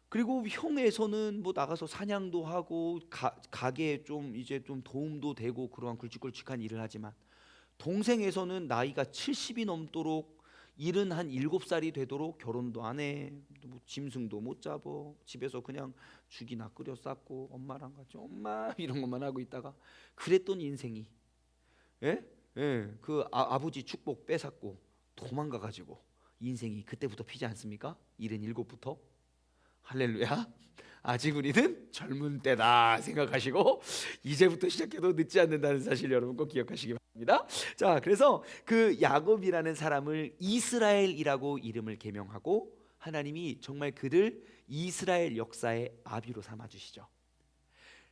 그리고 형에서는 뭐 나가서 사냥도 하고 가게에 좀 도움도 되고 그러한 굵직굵직한 일을 하지만, 동생에서는 나이가 70이 넘도록 77살이 되도록 결혼도 안 해, 뭐 짐승도 못 잡어, 집에서 그냥 죽이나 끓여 쌌고 엄마랑 같이 엄마 이런 것만 하고 있다가 그랬던 인생이 그 아버지 축복 뺏었고 도망가가지고 인생이 그때부터 피지 않습니까? 77부터. 할렐루야. 아직 우리는 젊은 때다 생각하시고 이제부터 시작해도 늦지 않는다는 사실 여러분 꼭 기억하시기 바랍니다. 자, 그래서 그 야곱이라는 사람을 이스라엘이라고 이름을 개명하고 하나님이 정말 그를 이스라엘 역사의 아비로 삼아주시죠.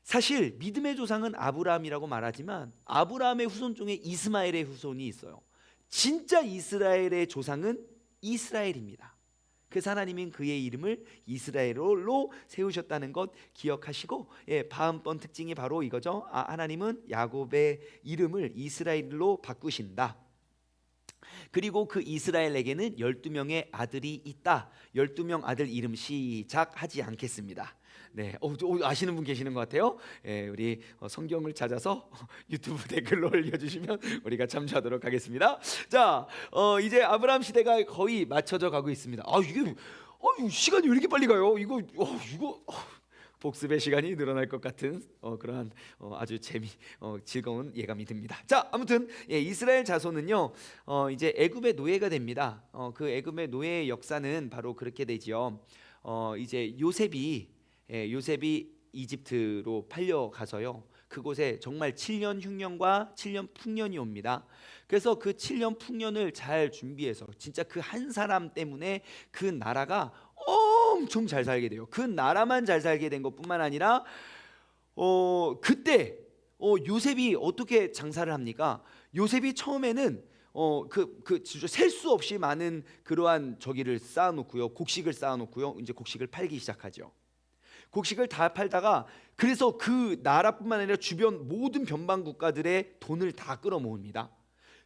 사실 믿음의 조상은 아브라함이라고 말하지만 아브라함의 후손 중에 이스마엘의 후손이 있어요. 진짜 이스라엘의 조상은 이스라엘입니다. 그래서 하나님은 그의 이름을 이스라엘로 세우셨다는 것 기억하시고, 다음번 특징이 바로 이거죠. 하나님은 야곱의 이름을 이스라엘로 바꾸신다. 그리고 그 이스라엘에게는 12명의 아들이 있다. 12명 아들 이름 시작하지 않겠습니다. 네, 아시는 분 계시는 것 같아요. 우리 성경을 찾아서 유튜브 댓글로 올려주시면 우리가 참조하도록 하겠습니다. 자, 이제 아브라함 시대가 거의 맞춰져 가고 있습니다. 이게 시간이 왜 이렇게 빨리 가요? 이거 복습의 시간이 늘어날 것 같은 그러한 아주 즐거운 예감이 듭니다. 자, 아무튼 이스라엘 자손은요 이제 애굽의 노예가 됩니다. 그 애굽의 노예의 역사는 바로 그렇게 되지요. 이제 요셉이 이집트로 팔려가서요, 그곳에 정말 7년 흉년과 7년 풍년이 옵니다. 그래서 그 7년 풍년을 잘 준비해서 진짜 그 한 사람 때문에 그 나라가 엄청 잘 살게 돼요. 그 나라만 잘 살게 된 것뿐만 아니라 그때 요셉이 어떻게 장사를 합니까? 요셉이 처음에는 셀 수 없이 많은 그러한 저기를 쌓아놓고요, 곡식을 쌓아놓고요, 이제 곡식을 팔기 시작하죠. 곡식을 다 팔다가 그래서 그 나라뿐만 아니라 주변 모든 변방 국가들의 돈을 다 끌어모읍니다.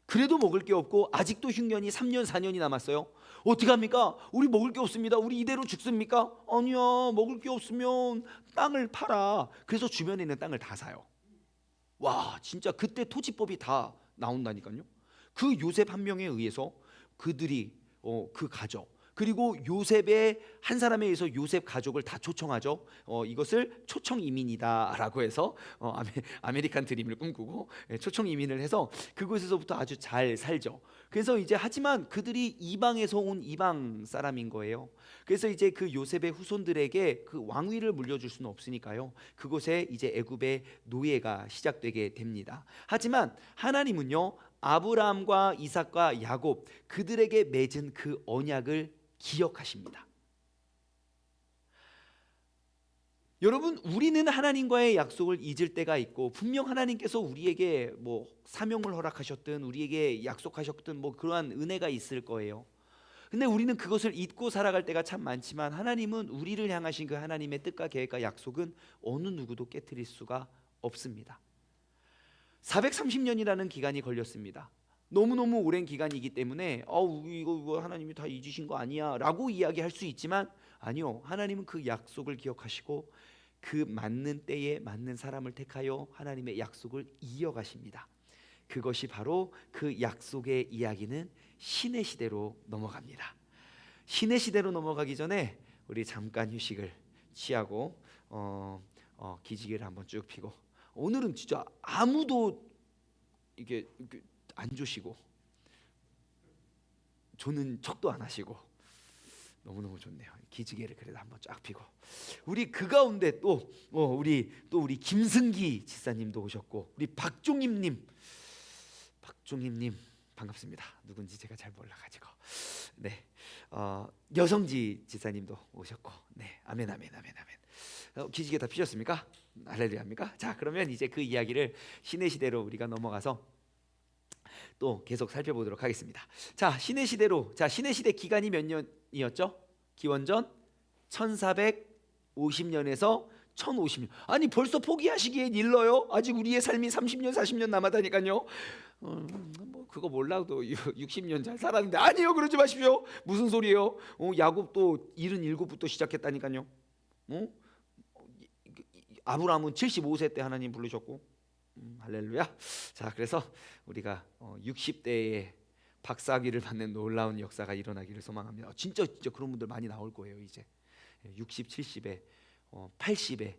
그래도 먹을 게 없고 아직도 흉년이 3년 4년이 남았어요. 어떻게 합니까? 우리 먹을 게 없습니다. 우리 이대로 죽습니까? 아니야, 먹을 게 없으면 땅을 팔아. 그래서 주변에 있는 땅을 다 사요. 와, 진짜 그때 토지법이 다 나온다니까요. 그 요셉 한 명에 의해서 그들이 그 가족 그리고 요셉의 한 사람에 의해서 요셉 가족을 다 초청하죠. 이것을 초청 이민이다라고 해서 아메리칸 드림을 꿈꾸고 초청 이민을 해서 그곳에서부터 아주 잘 살죠. 그래서 이제 하지만 그들이 이방에서 온 이방 사람인 거예요. 그래서 이제 그 요셉의 후손들에게 그 왕위를 물려줄 수는 없으니까요. 그곳에 이제 애굽의 노예가 시작되게 됩니다. 하지만 하나님은요, 아브라함과 이삭과 야곱 그들에게 맺은 그 언약을 기억하십니다. 여러분, 우리는 하나님과의 약속을 잊을 때가 있고 분명 하나님께서 우리에게 뭐 사명을 허락하셨든 우리에게 약속하셨든 뭐 그러한 은혜가 있을 거예요. 근데 우리는 그것을 잊고 살아갈 때가 참 많지만 하나님은 우리를 향하신 그 하나님의 뜻과 계획과 약속은 어느 누구도 깨트릴 수가 없습니다. 430년이라는 기간이 걸렸습니다. 너무너무 오랜 기간이기 때문에 이거 하나님이 다 잊으신 거 아니야 라고 이야기할 수 있지만 아니요, 하나님은 그 약속을 기억하시고 그 맞는 때에 맞는 사람을 택하여 하나님의 약속을 이어가십니다. 그것이 바로 그 약속의 이야기는 신의 시대로 넘어갑니다. 신의 시대로 넘어가기 전에 우리 잠깐 휴식을 취하고 기지개를 한번 쭉 펴고, 오늘은 진짜 아무도 이게 안 조시고 조는 척도 안 하시고 너무너무 좋네요. 기지개를 그래도 한번 쫙 펴고, 우리 그 가운데 또 우리 김승기 지사님도 오셨고 우리 박종임님 반갑습니다. 누군지 제가 잘 몰라가지고 네, 여성지 지사님도 오셨고 네, 아멘. 기지개 다 피셨습니까? 할렐루야입니까? 자, 그러면 이제 그 이야기를 신의 시대로 우리가 넘어가서 또 계속 살펴보도록 하겠습니다. 자, 신의 시대로, 신의 시대 기간이 몇 년이었죠? 기원전 1450년에서 1050년. 아니 벌써 포기하시기엔 일러요? 아직 우리의 삶이 30년 40년 남았다니까요. 뭐 그거 몰라도 60년 잘 살았는데, 아니요, 그러지 마십시오. 무슨 소리예요? 야곱도 77부터 시작했다니까요. 아브라함은 75세 때 하나님 부르셨고, 할렐루야. 자, 그래서 우리가 60대에 박사학위를 받는 놀라운 역사가 일어나기를 소망합니다. 진짜 그런 분들 많이 나올 거예요. 이제 60, 70에 80에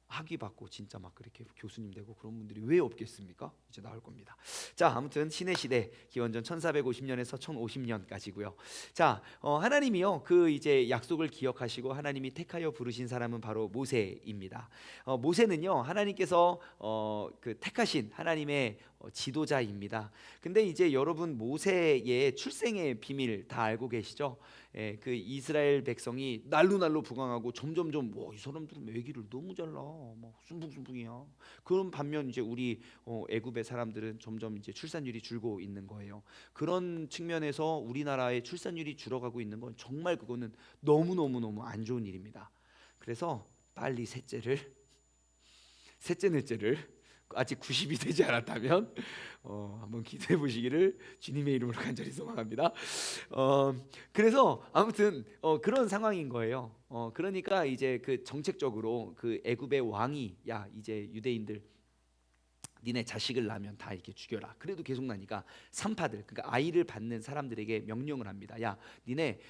학위 받고 진짜 막 그렇게 교수님 되고 그런 분들이 왜 없겠습니까? 이제 나올 겁니다. 자, 아무튼 신의 시대 기원전 1450년에서 1050년까지고요. 자, 하나님이요 그 이제 약속을 기억하시고 하나님이 택하여 부르신 사람은 바로 모세입니다. 모세는요 하나님께서 그 택하신 하나님의 지도자입니다. 근데 이제 여러분 모세의 출생의 비밀 다 알고 계시죠? 그 이스라엘 백성이 날로 부강하고 점점점 이 사람들은 애기를 너무 잘 낳아, 막 순풍순풍이야. 그런 반면 이제 우리 애굽의 사람들은 점점 이제 출산율이 줄고 있는 거예요. 그런 측면에서 우리나라의 출산율이 줄어가고 있는 건 정말 그거는 너무 안 좋은 일입니다. 그래서 빨리 셋째 넷째를 아직 90이 되지 않았다면 한번 기도해 보시기를 주님의 이름으로 간절히 소망합니다. 그래서 아무튼 그런 상황인 거예요. 그러니까 이제 그 정책적으로 그 애굽의 왕이 야 이제 유대인들 니네 자식을 낳으면 다 이렇게 죽여라. 그래도 계속 나니까 산파들, 그러니까 아이를 받는 사람들에게 명령을 합니다. 야 니네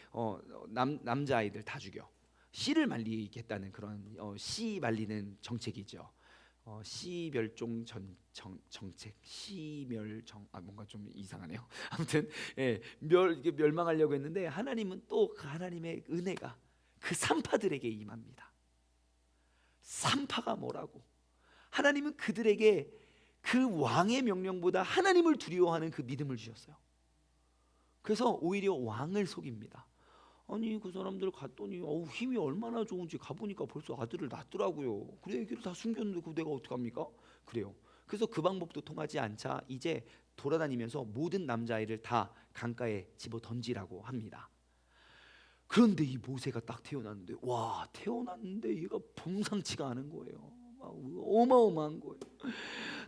남자 아이들 다 죽여. 씨를 말리겠다는 그런 씨 말리는 정책이죠. 시멸종 정책, 시멸정 뭔가 좀 이상하네요. 아무튼 멸망하려고 했는데 하나님은 또 그 하나님의 은혜가 그 산파들에게 임합니다. 산파가 뭐라고? 하나님은 그들에게 그 왕의 명령보다 하나님을 두려워하는 그 믿음을 주셨어요. 그래서 오히려 왕을 속입니다. 아니 그 사람들 갔더니 힘이 얼마나 좋은지 가보니까 벌써 아들을 낳더라고요. 그래 애기를 다 숨겼는데 그 내가 어떡합니까? 그래요. 그래서 그 방법도 통하지 않자 이제 돌아다니면서 모든 남자아이를 다 강가에 집어 던지라고 합니다. 그런데 이 모세가 딱 태어났는데, 와, 태어났는데 얘가 범상치가 않은 거예요. 막 어마어마한 거예요.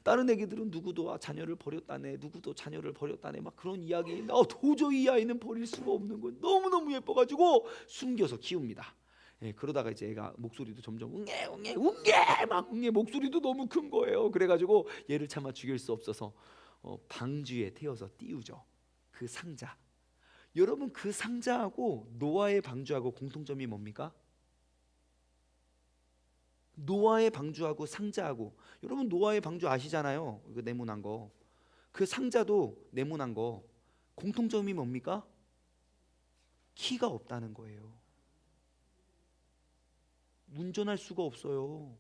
다른 애기들은 누구도 자녀를 버렸다네, 누구도 자녀를 버렸다네, 막 그런 이야기. 도저히 이 아이는 버릴 수가 없는 거예요. 너무너무 예뻐가지고 숨겨서 키웁니다. 그러다가 이제 애가 목소리도 점점 웅해 웅해 웅해 막 웅해, 목소리도 너무 큰 거예요. 그래가지고 얘를 차마 죽일 수 없어서 방주에 태워서 띄우죠. 그 상자. 여러분, 그 상자하고 노아의 방주하고 공통점이 뭡니까? 노아의 방주하고 상자하고, 여러분 노아의 방주 아시잖아요. 이거 네모난 거. 그 상자도 네모난 거. 공통점이 뭡니까? 키가 없다는 거예요. 운전할 수가 없어요.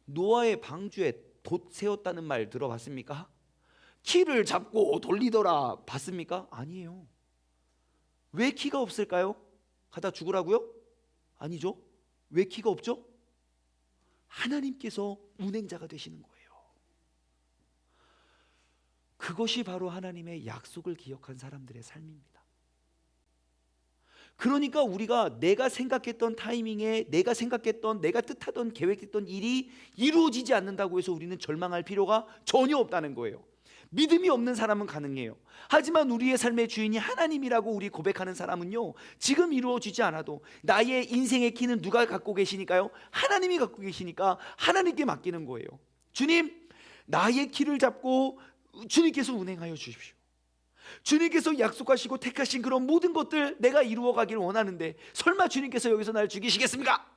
노아의 방주에 돛 세웠다는 말 들어봤습니까? 키를 잡고 돌리더라 봤습니까? 아니에요. 왜 키가 없을까요? 가다 죽으라고요? 아니죠. 왜 키가 없죠? 하나님께서 운행자가 되시는 거예요. 그것이 바로 하나님의 약속을 기억한 사람들의 삶입니다. 그러니까 우리가 내가 생각했던 타이밍에 내가 생각했던, 내가 뜻하던, 계획했던 일이 이루어지지 않는다고 해서 우리는 절망할 필요가 전혀 없다는 거예요. 믿음이 없는 사람은 가능해요. 하지만 우리의 삶의 주인이 하나님이라고 우리 고백하는 사람은요, 지금 이루어지지 않아도 나의 인생의 키는 누가 갖고 계시니까요? 하나님이 갖고 계시니까 하나님께 맡기는 거예요. 주님, 나의 키를 잡고 주님께서 운행하여 주십시오. 주님께서 약속하시고 택하신 그런 모든 것들 내가 이루어 가기를 원하는데, 설마 주님께서 여기서 날 죽이시겠습니까?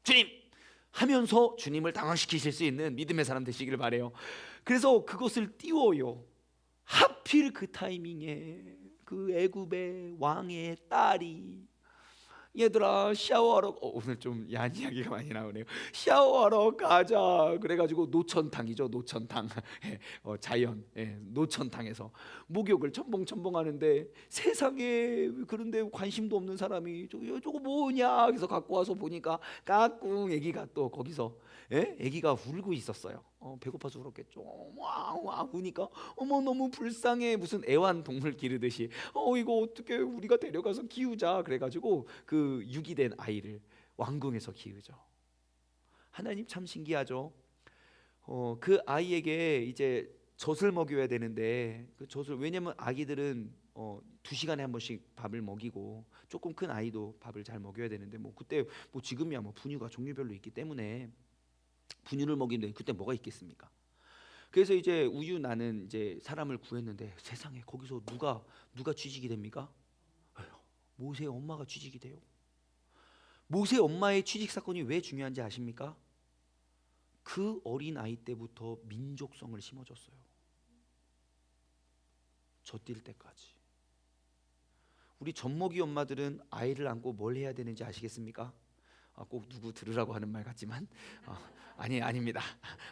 주님! 하면서 주님을 당황시키실 수 있는 믿음의 사람 되시기를 바래요. 그래서 그것을 띄워요. 하필 그 타이밍에 그 애굽의 왕의 딸이, 얘들아 샤워하러, 오늘 좀 야한 이야기가 많이 나오네요. 샤워하러 가자. 그래가지고 노천탕이죠, 노천탕. 자연, 노천탕에서 목욕을 첨벙첨벙 하는데, 세상에 그런데 관심도 없는 사람이 저거 뭐냐 그래서 갖고 와서 보니까 까꿍 애기가 또 거기서 애기가 울고 있었어요. 배고파서 그렇겠죠. 와와 우니까 어머 너무 불쌍해. 무슨 애완동물 기르듯이 이거 어떻게 우리가 데려가서 키우자. 그래가지고 그 유기된 아이를 왕궁에서 키우죠. 하나님 참 신기하죠. 그 아이에게 이제 젖을 먹여야 되는데, 그 젖을, 왜냐면 아기들은 2시간에 한 번씩 밥을 먹이고, 조금 큰 아이도 밥을 잘 먹여야 되는데, 뭐 그때 뭐 지금이야 뭐 분유가 종류별로 있기 때문에 분유를 먹이는데 그때 뭐가 있겠습니까? 그래서 이제 우유 나는 이제 사람을 구했는데, 세상에 거기서 누가 취직이 됩니까? 모세의 엄마가 취직이 돼요. 모세의 엄마의 취직 사건이 왜 중요한지 아십니까? 그 어린 아이 때부터 민족성을 심어줬어요. 젖뛸 때까지. 우리 젖먹이 엄마들은 아이를 안고 뭘 해야 되는지 아시겠습니까? 꼭 누구 들으라고 하는 말 같지만 아닙니다.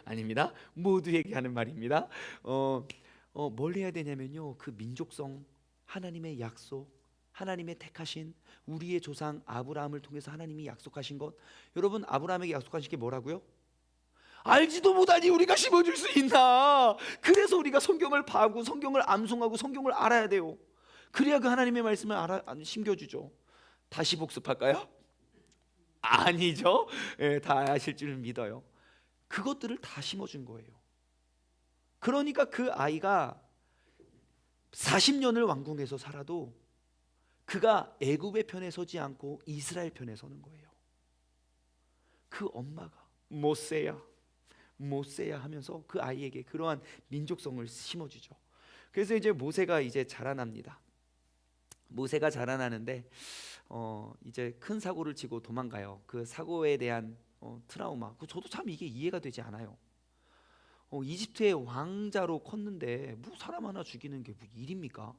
아닙니다. 모두에게 하는 말입니다. 뭘 해야 되냐면요, 그 민족성, 하나님의 약속, 하나님의 택하신 우리의 조상 아브라함을 통해서 하나님이 약속하신 것, 여러분 아브라함에게 약속하신 게 뭐라고요? 알지도 못하니 우리가 심어줄 수 있나? 그래서 우리가 성경을 봐고 성경을 암송하고 성경을 알아야 돼요. 그래야 그 하나님의 말씀을 심겨주죠. 다시 복습할까요? 아니죠. 다 아실 줄 믿어요. 그것들을 다 심어준 거예요. 그러니까 그 아이가 40년을 왕궁에서 살아도 그가 애굽의 편에 서지 않고 이스라엘 편에 서는 거예요. 그 엄마가 모세야 하면서 그 아이에게 그러한 민족성을 심어주죠. 그래서 이제 모세가 이제 자라납니다. 모세가 자라나는데 이제 큰 사고를 치고 도망가요. 그 사고에 대한 트라우마, 저도 참 이게 이해가 되지 않아요. 이집트의 왕자로 컸는데 뭐 사람 하나 죽이는 게 뭐 일입니까?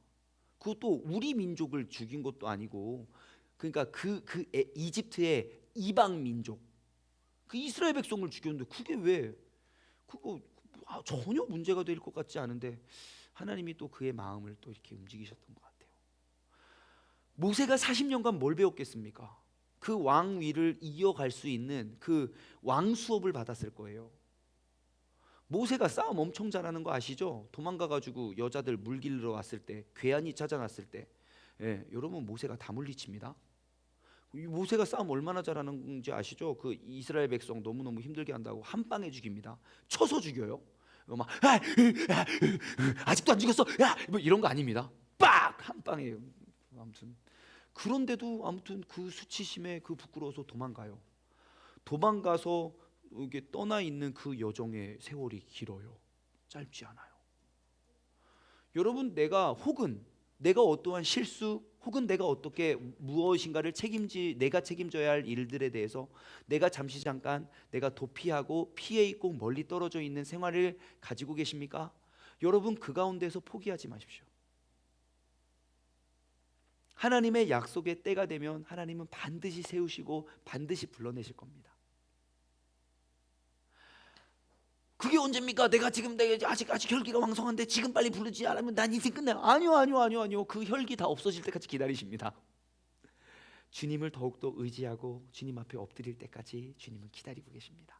그것도 우리 민족을 죽인 것도 아니고, 그러니까 이집트의 이방 민족, 그 이스라엘 백성을 죽였는데 그게 왜 그거 전혀 문제가 될 것 같지 않은데, 하나님이 또 그의 마음을 또 이렇게 움직이셨던 것 같아요. 모세가 40년간 뭘 배웠겠습니까? 그 왕위를 이어갈 수 있는 그 왕 수업을 받았을 거예요. 모세가 싸움 엄청 잘하는 거 아시죠? 도망가가지고 여자들 물길러 왔을 때, 괴한이 찾아났을 때, 여러분 모세가 다 물리칩니다. 이 모세가 싸움 얼마나 잘하는지 아시죠? 그 이스라엘 백성 너무너무 힘들게 한다고 한 방에 죽입니다. 쳐서 죽여요. 막 아직도 안 죽였어. 야, 뭐 이런 거 아닙니다. 빡! 한 방에. 아무튼 그런데도 아무튼 그 수치심에 그 부끄러워서 도망가요. 도망가서 이게 떠나 있는 그 여정의 세월이 길어요. 짧지 않아요. 여러분, 내가 어떠한 실수 혹은 내가 어떻게 무엇인가를 내가 책임져야 할 일들에 대해서 내가 잠시 잠깐 내가 도피하고 피해 있고 멀리 떨어져 있는 생활을 가지고 계십니까? 여러분, 그 가운데서 포기하지 마십시오. 하나님의 약속의 때가 되면 하나님은 반드시 세우시고 반드시 불러내실 겁니다. 그게 언제입니까? 내가 아직 혈기가 왕성한데 지금 빨리 부르지 않으면 난 인생 끝내. 아니요. 그 혈기 다 없어질 때까지 기다리십니다. 주님을 더욱더 의지하고 주님 앞에 엎드릴 때까지 주님은 기다리고 계십니다.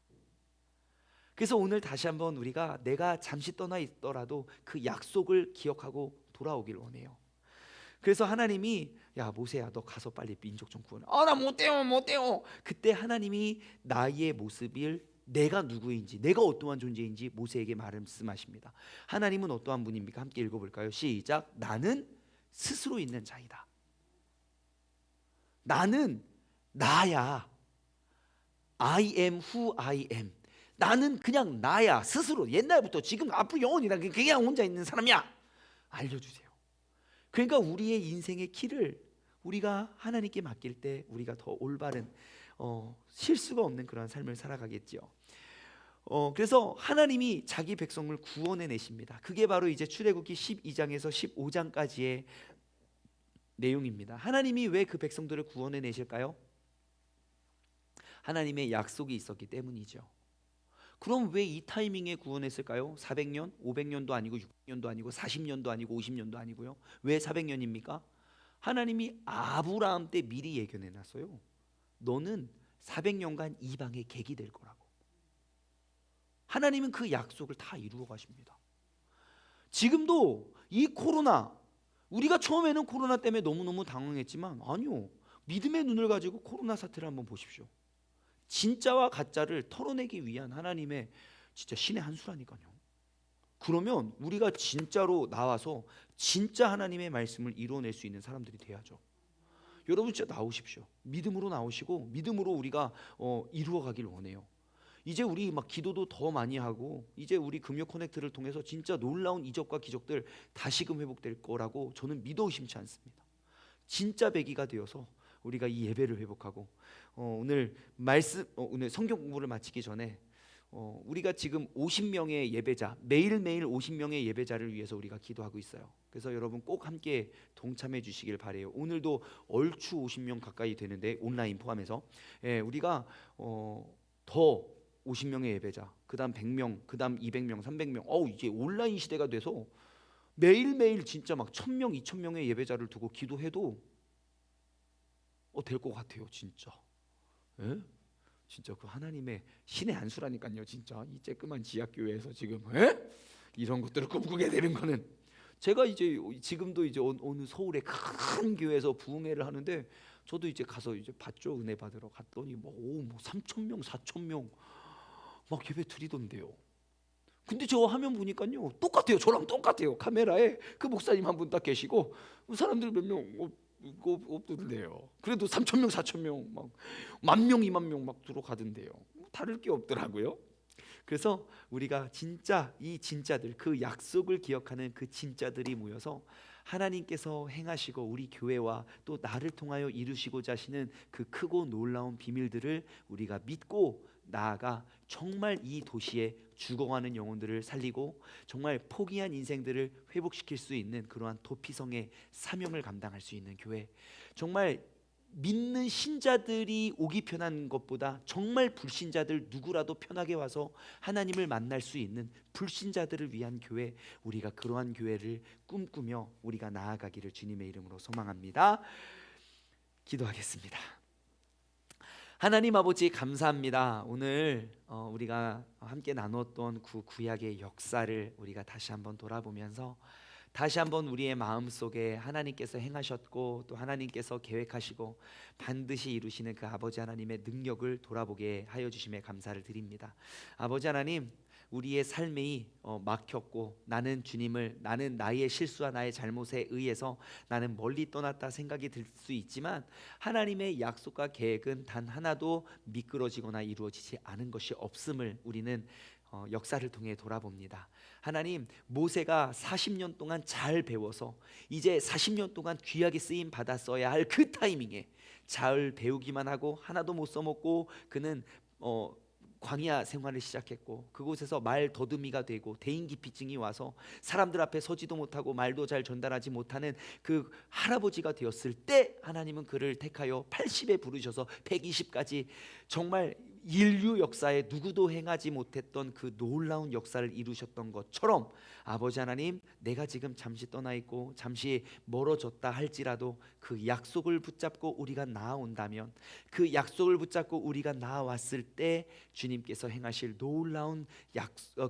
그래서 오늘 다시 한번 우리가 내가 잠시 떠나 있더라도 그 약속을 기억하고 돌아오길 원해요. 그래서 하나님이 야 모세야 너 가서 빨리 민족 좀 구원해. 나 못돼요. 그때 하나님이 나의 모습을 내가 누구인지 내가 어떠한 존재인지 모세에게 말씀하십니다. 하나님은 어떠한 분입니까? 함께 읽어볼까요? 시작. 나는 스스로 있는 자이다. 나는 나야. I am who I am. 나는 그냥 나야. 스스로 옛날부터 지금 앞으로 영원이라 그냥 혼자 있는 사람이야. 알려주세요. 그러니까 우리의 인생의 길을 우리가 하나님께 맡길 때 우리가 더 올바른 실수가 없는 그런 삶을 살아가겠죠. 그래서 하나님이 자기 백성을 구원해 내십니다. 그게 바로 이제 출애굽기 12장에서 15장까지의 내용입니다. 하나님이 왜 그 백성들을 구원해 내실까요? 하나님의 약속이 있었기 때문이죠. 그럼 왜 이 타이밍에 구원했을까요? 400년, 500년도 아니고 600년도 아니고 40년도 아니고 50년도 아니고요. 왜 400년입니까? 하나님이 아브라함 때 미리 예견해 놨어요. 너는 400년간 이방의 객이 될 거라고. 하나님은 그 약속을 다 이루어 가십니다. 지금도 이 코로나, 우리가 처음에는 코로나 때문에 너무너무 당황했지만 아니요. 믿음의 눈을 가지고 코로나 사태를 한번 보십시오. 진짜와 가짜를 털어내기 위한 하나님의 진짜 신의 한 수라니까요. 그러면 우리가 진짜로 나와서 진짜 하나님의 말씀을 이루어낼 수 있는 사람들이 돼야죠. 여러분 진짜 나오십시오. 믿음으로 나오시고 믿음으로 우리가 이루어가길 원해요. 이제 우리 막 기도도 더 많이 하고 이제 우리 금요 커넥트를 통해서 진짜 놀라운 이적과 기적들 다시금 회복될 거라고 저는 믿어 의심치 않습니다. 진짜 배기가 되어서 우리가 이 예배를 회복하고 오늘 오늘 성경 공부를 마치기 전에 우리가 지금 50명의 예배자, 매일매일 50명의 예배자를 위해서 우리가 기도하고 있어요. 그래서 여러분 꼭 함께 동참해 주시길 바래요. 오늘도 얼추 50명 가까이 되는데 온라인 포함해서 우리가 더 50명의 예배자, 그다음 100명, 그다음 200명, 300명. 이제 온라인 시대가 돼서 매일매일 진짜 막 1000명, 2000명의 예배자를 두고 기도해도 될 것 같아요, 진짜. 진짜 그 하나님의 신의 안수라니까요, 진짜. 이 쬐끄만 지하교회에서 지금 이런 것들을 꿈꾸게 되는 거는 제가 이제 지금도 이제 어느 서울의 큰 교회에서 부흥회를 하는데 저도 이제 가서 이제 봤죠. 은혜 받으러 갔더니 뭐 3,000명, 4,000명 막 예배 드리던데요. 근데 저 화면 보니까요 똑같아요. 저랑 똑같아요. 카메라에 그 목사님 한 분 딱 계시고 사람들 몇 명 없던데요. 그래도 3,000명, 4,000명, 막 10,000명, 20,000명 막 들어가던데요. 다를 게 없더라고요. 그래서 우리가 진짜 이 진짜들, 그 약속을 기억하는 그 진짜들이 모여서 하나님께서 행하시고 우리 교회와 또 나를 통하여 이루시고자 하시는 그 크고 놀라운 비밀들을 우리가 믿고 나아가 정말 이 도시에 죽어가는 영혼들을 살리고 정말 포기한 인생들을 회복시킬 수 있는 그러한 도피성의 사명을 감당할 수 있는 교회, 정말 믿는 신자들이 오기 편한 것보다 정말 불신자들 누구라도 편하게 와서 하나님을 만날 수 있는 불신자들을 위한 교회, 우리가 그러한 교회를 꿈꾸며 우리가 나아가기를 주님의 이름으로 소망합니다. 기도하겠습니다. 하나님 아버지 감사합니다. 오늘 우리가 함께 나눴던 구약의 역사를 우리가 다시 한번 돌아보면서 다시 한번 우리의 마음속에 하나님께서 행하셨고 또 하나님께서 계획하시고 반드시 이루시는 그 아버지 하나님의 능력을 돌아보게 하여 주심에 감사를 드립니다. 아버지 하나님, 우리의 삶이 막혔고 나는 나의 실수와 나의 잘못에 의해서 나는 멀리 떠났다 생각이 들 수 있지만 하나님의 약속과 계획은 단 하나도 미끄러지거나 이루어지지 않은 것이 없음을 우리는 역사를 통해 돌아봅니다. 하나님, 모세가 40년 동안 잘 배워서 이제 40년 동안 귀하게 쓰임 받았어야 할 그 타이밍에 잘 배우기만 하고 하나도 못 써먹고 그는 광야 생활을 시작했고 그곳에서 말 더듬이가 되고 대인기피증이 와서 사람들 앞에 서지도 못하고 말도 잘 전달하지 못하는 그 할아버지가 되었을 때 하나님은 그를 택하여 80에 부르셔서 120까지 정말 인류 역사에 누구도 행하지 못했던 그 놀라운 역사를 이루셨던 것처럼 아버지 하나님, 내가 지금 잠시 떠나 있고 잠시 멀어졌다 할지라도 그 약속을 붙잡고 우리가 나아온다면, 그 약속을 붙잡고 우리가 나아왔을 때 주님께서 행하실 놀라운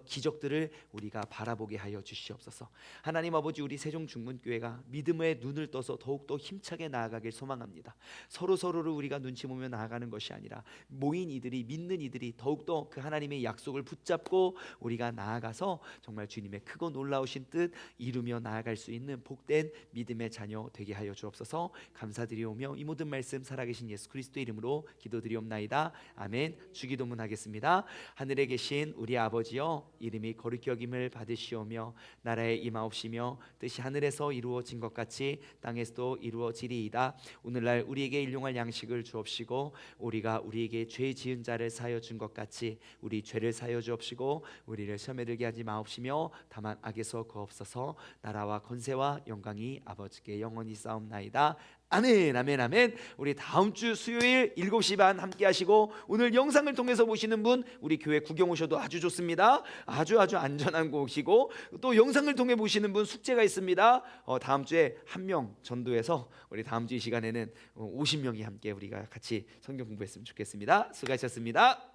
기적들을 우리가 바라보게 하여 주시옵소서. 하나님 아버지, 우리 세종중문교회가 믿음의 눈을 떠서 더욱더 힘차게 나아가길 소망합니다. 서로서로를 우리가 눈치 보며 나아가는 것이 아니라 모인 이들이, 믿는 이들이 더욱더 그 하나님의 약속을 붙잡고 우리가 나아가서 정말 주님의 크고 놀라우신 뜻 이루며 나아갈 수 있는 복된 믿음의 자녀 되게 하여 주옵소서. 감사드리오며 이 모든 말씀 살아계신 예수 그리스도의 이름으로 기도드리옵나이다. 아멘. 주기도문 하겠습니다. 하늘에 계신 우리 아버지여, 이름이 거룩히 여김을 받으시오며 나라에 임하옵시며 뜻이 하늘에서 이루어진 것 같이 땅에서도 이루어지리이다. 오늘날 우리에게 일용할 양식을 주옵시고 우리가 우리에게 죄 지은 자를 사하여 준 것 같이 우리 죄를 사하여 주옵시고 우리를 시험에 들게 하지 마옵시며 다만 악에서 구하옵소서. 나라와 권세와 영광이 아버지께 영원히 싸움나이다. 아멘, 아멘, 아멘. 우리 다음 주 수요일 7시 반 함께 하시고, 오늘 영상을 통해서 보시는 분 우리 교회 구경 오셔도 아주 좋습니다. 아주 안전한 곳이고, 또 영상을 통해 보시는 분 숙제가 있습니다. 다음 주에 한 명 전도해서 우리 다음 주 이 시간에는 50명이 함께 우리가 같이 성경 공부했으면 좋겠습니다. 수고하셨습니다.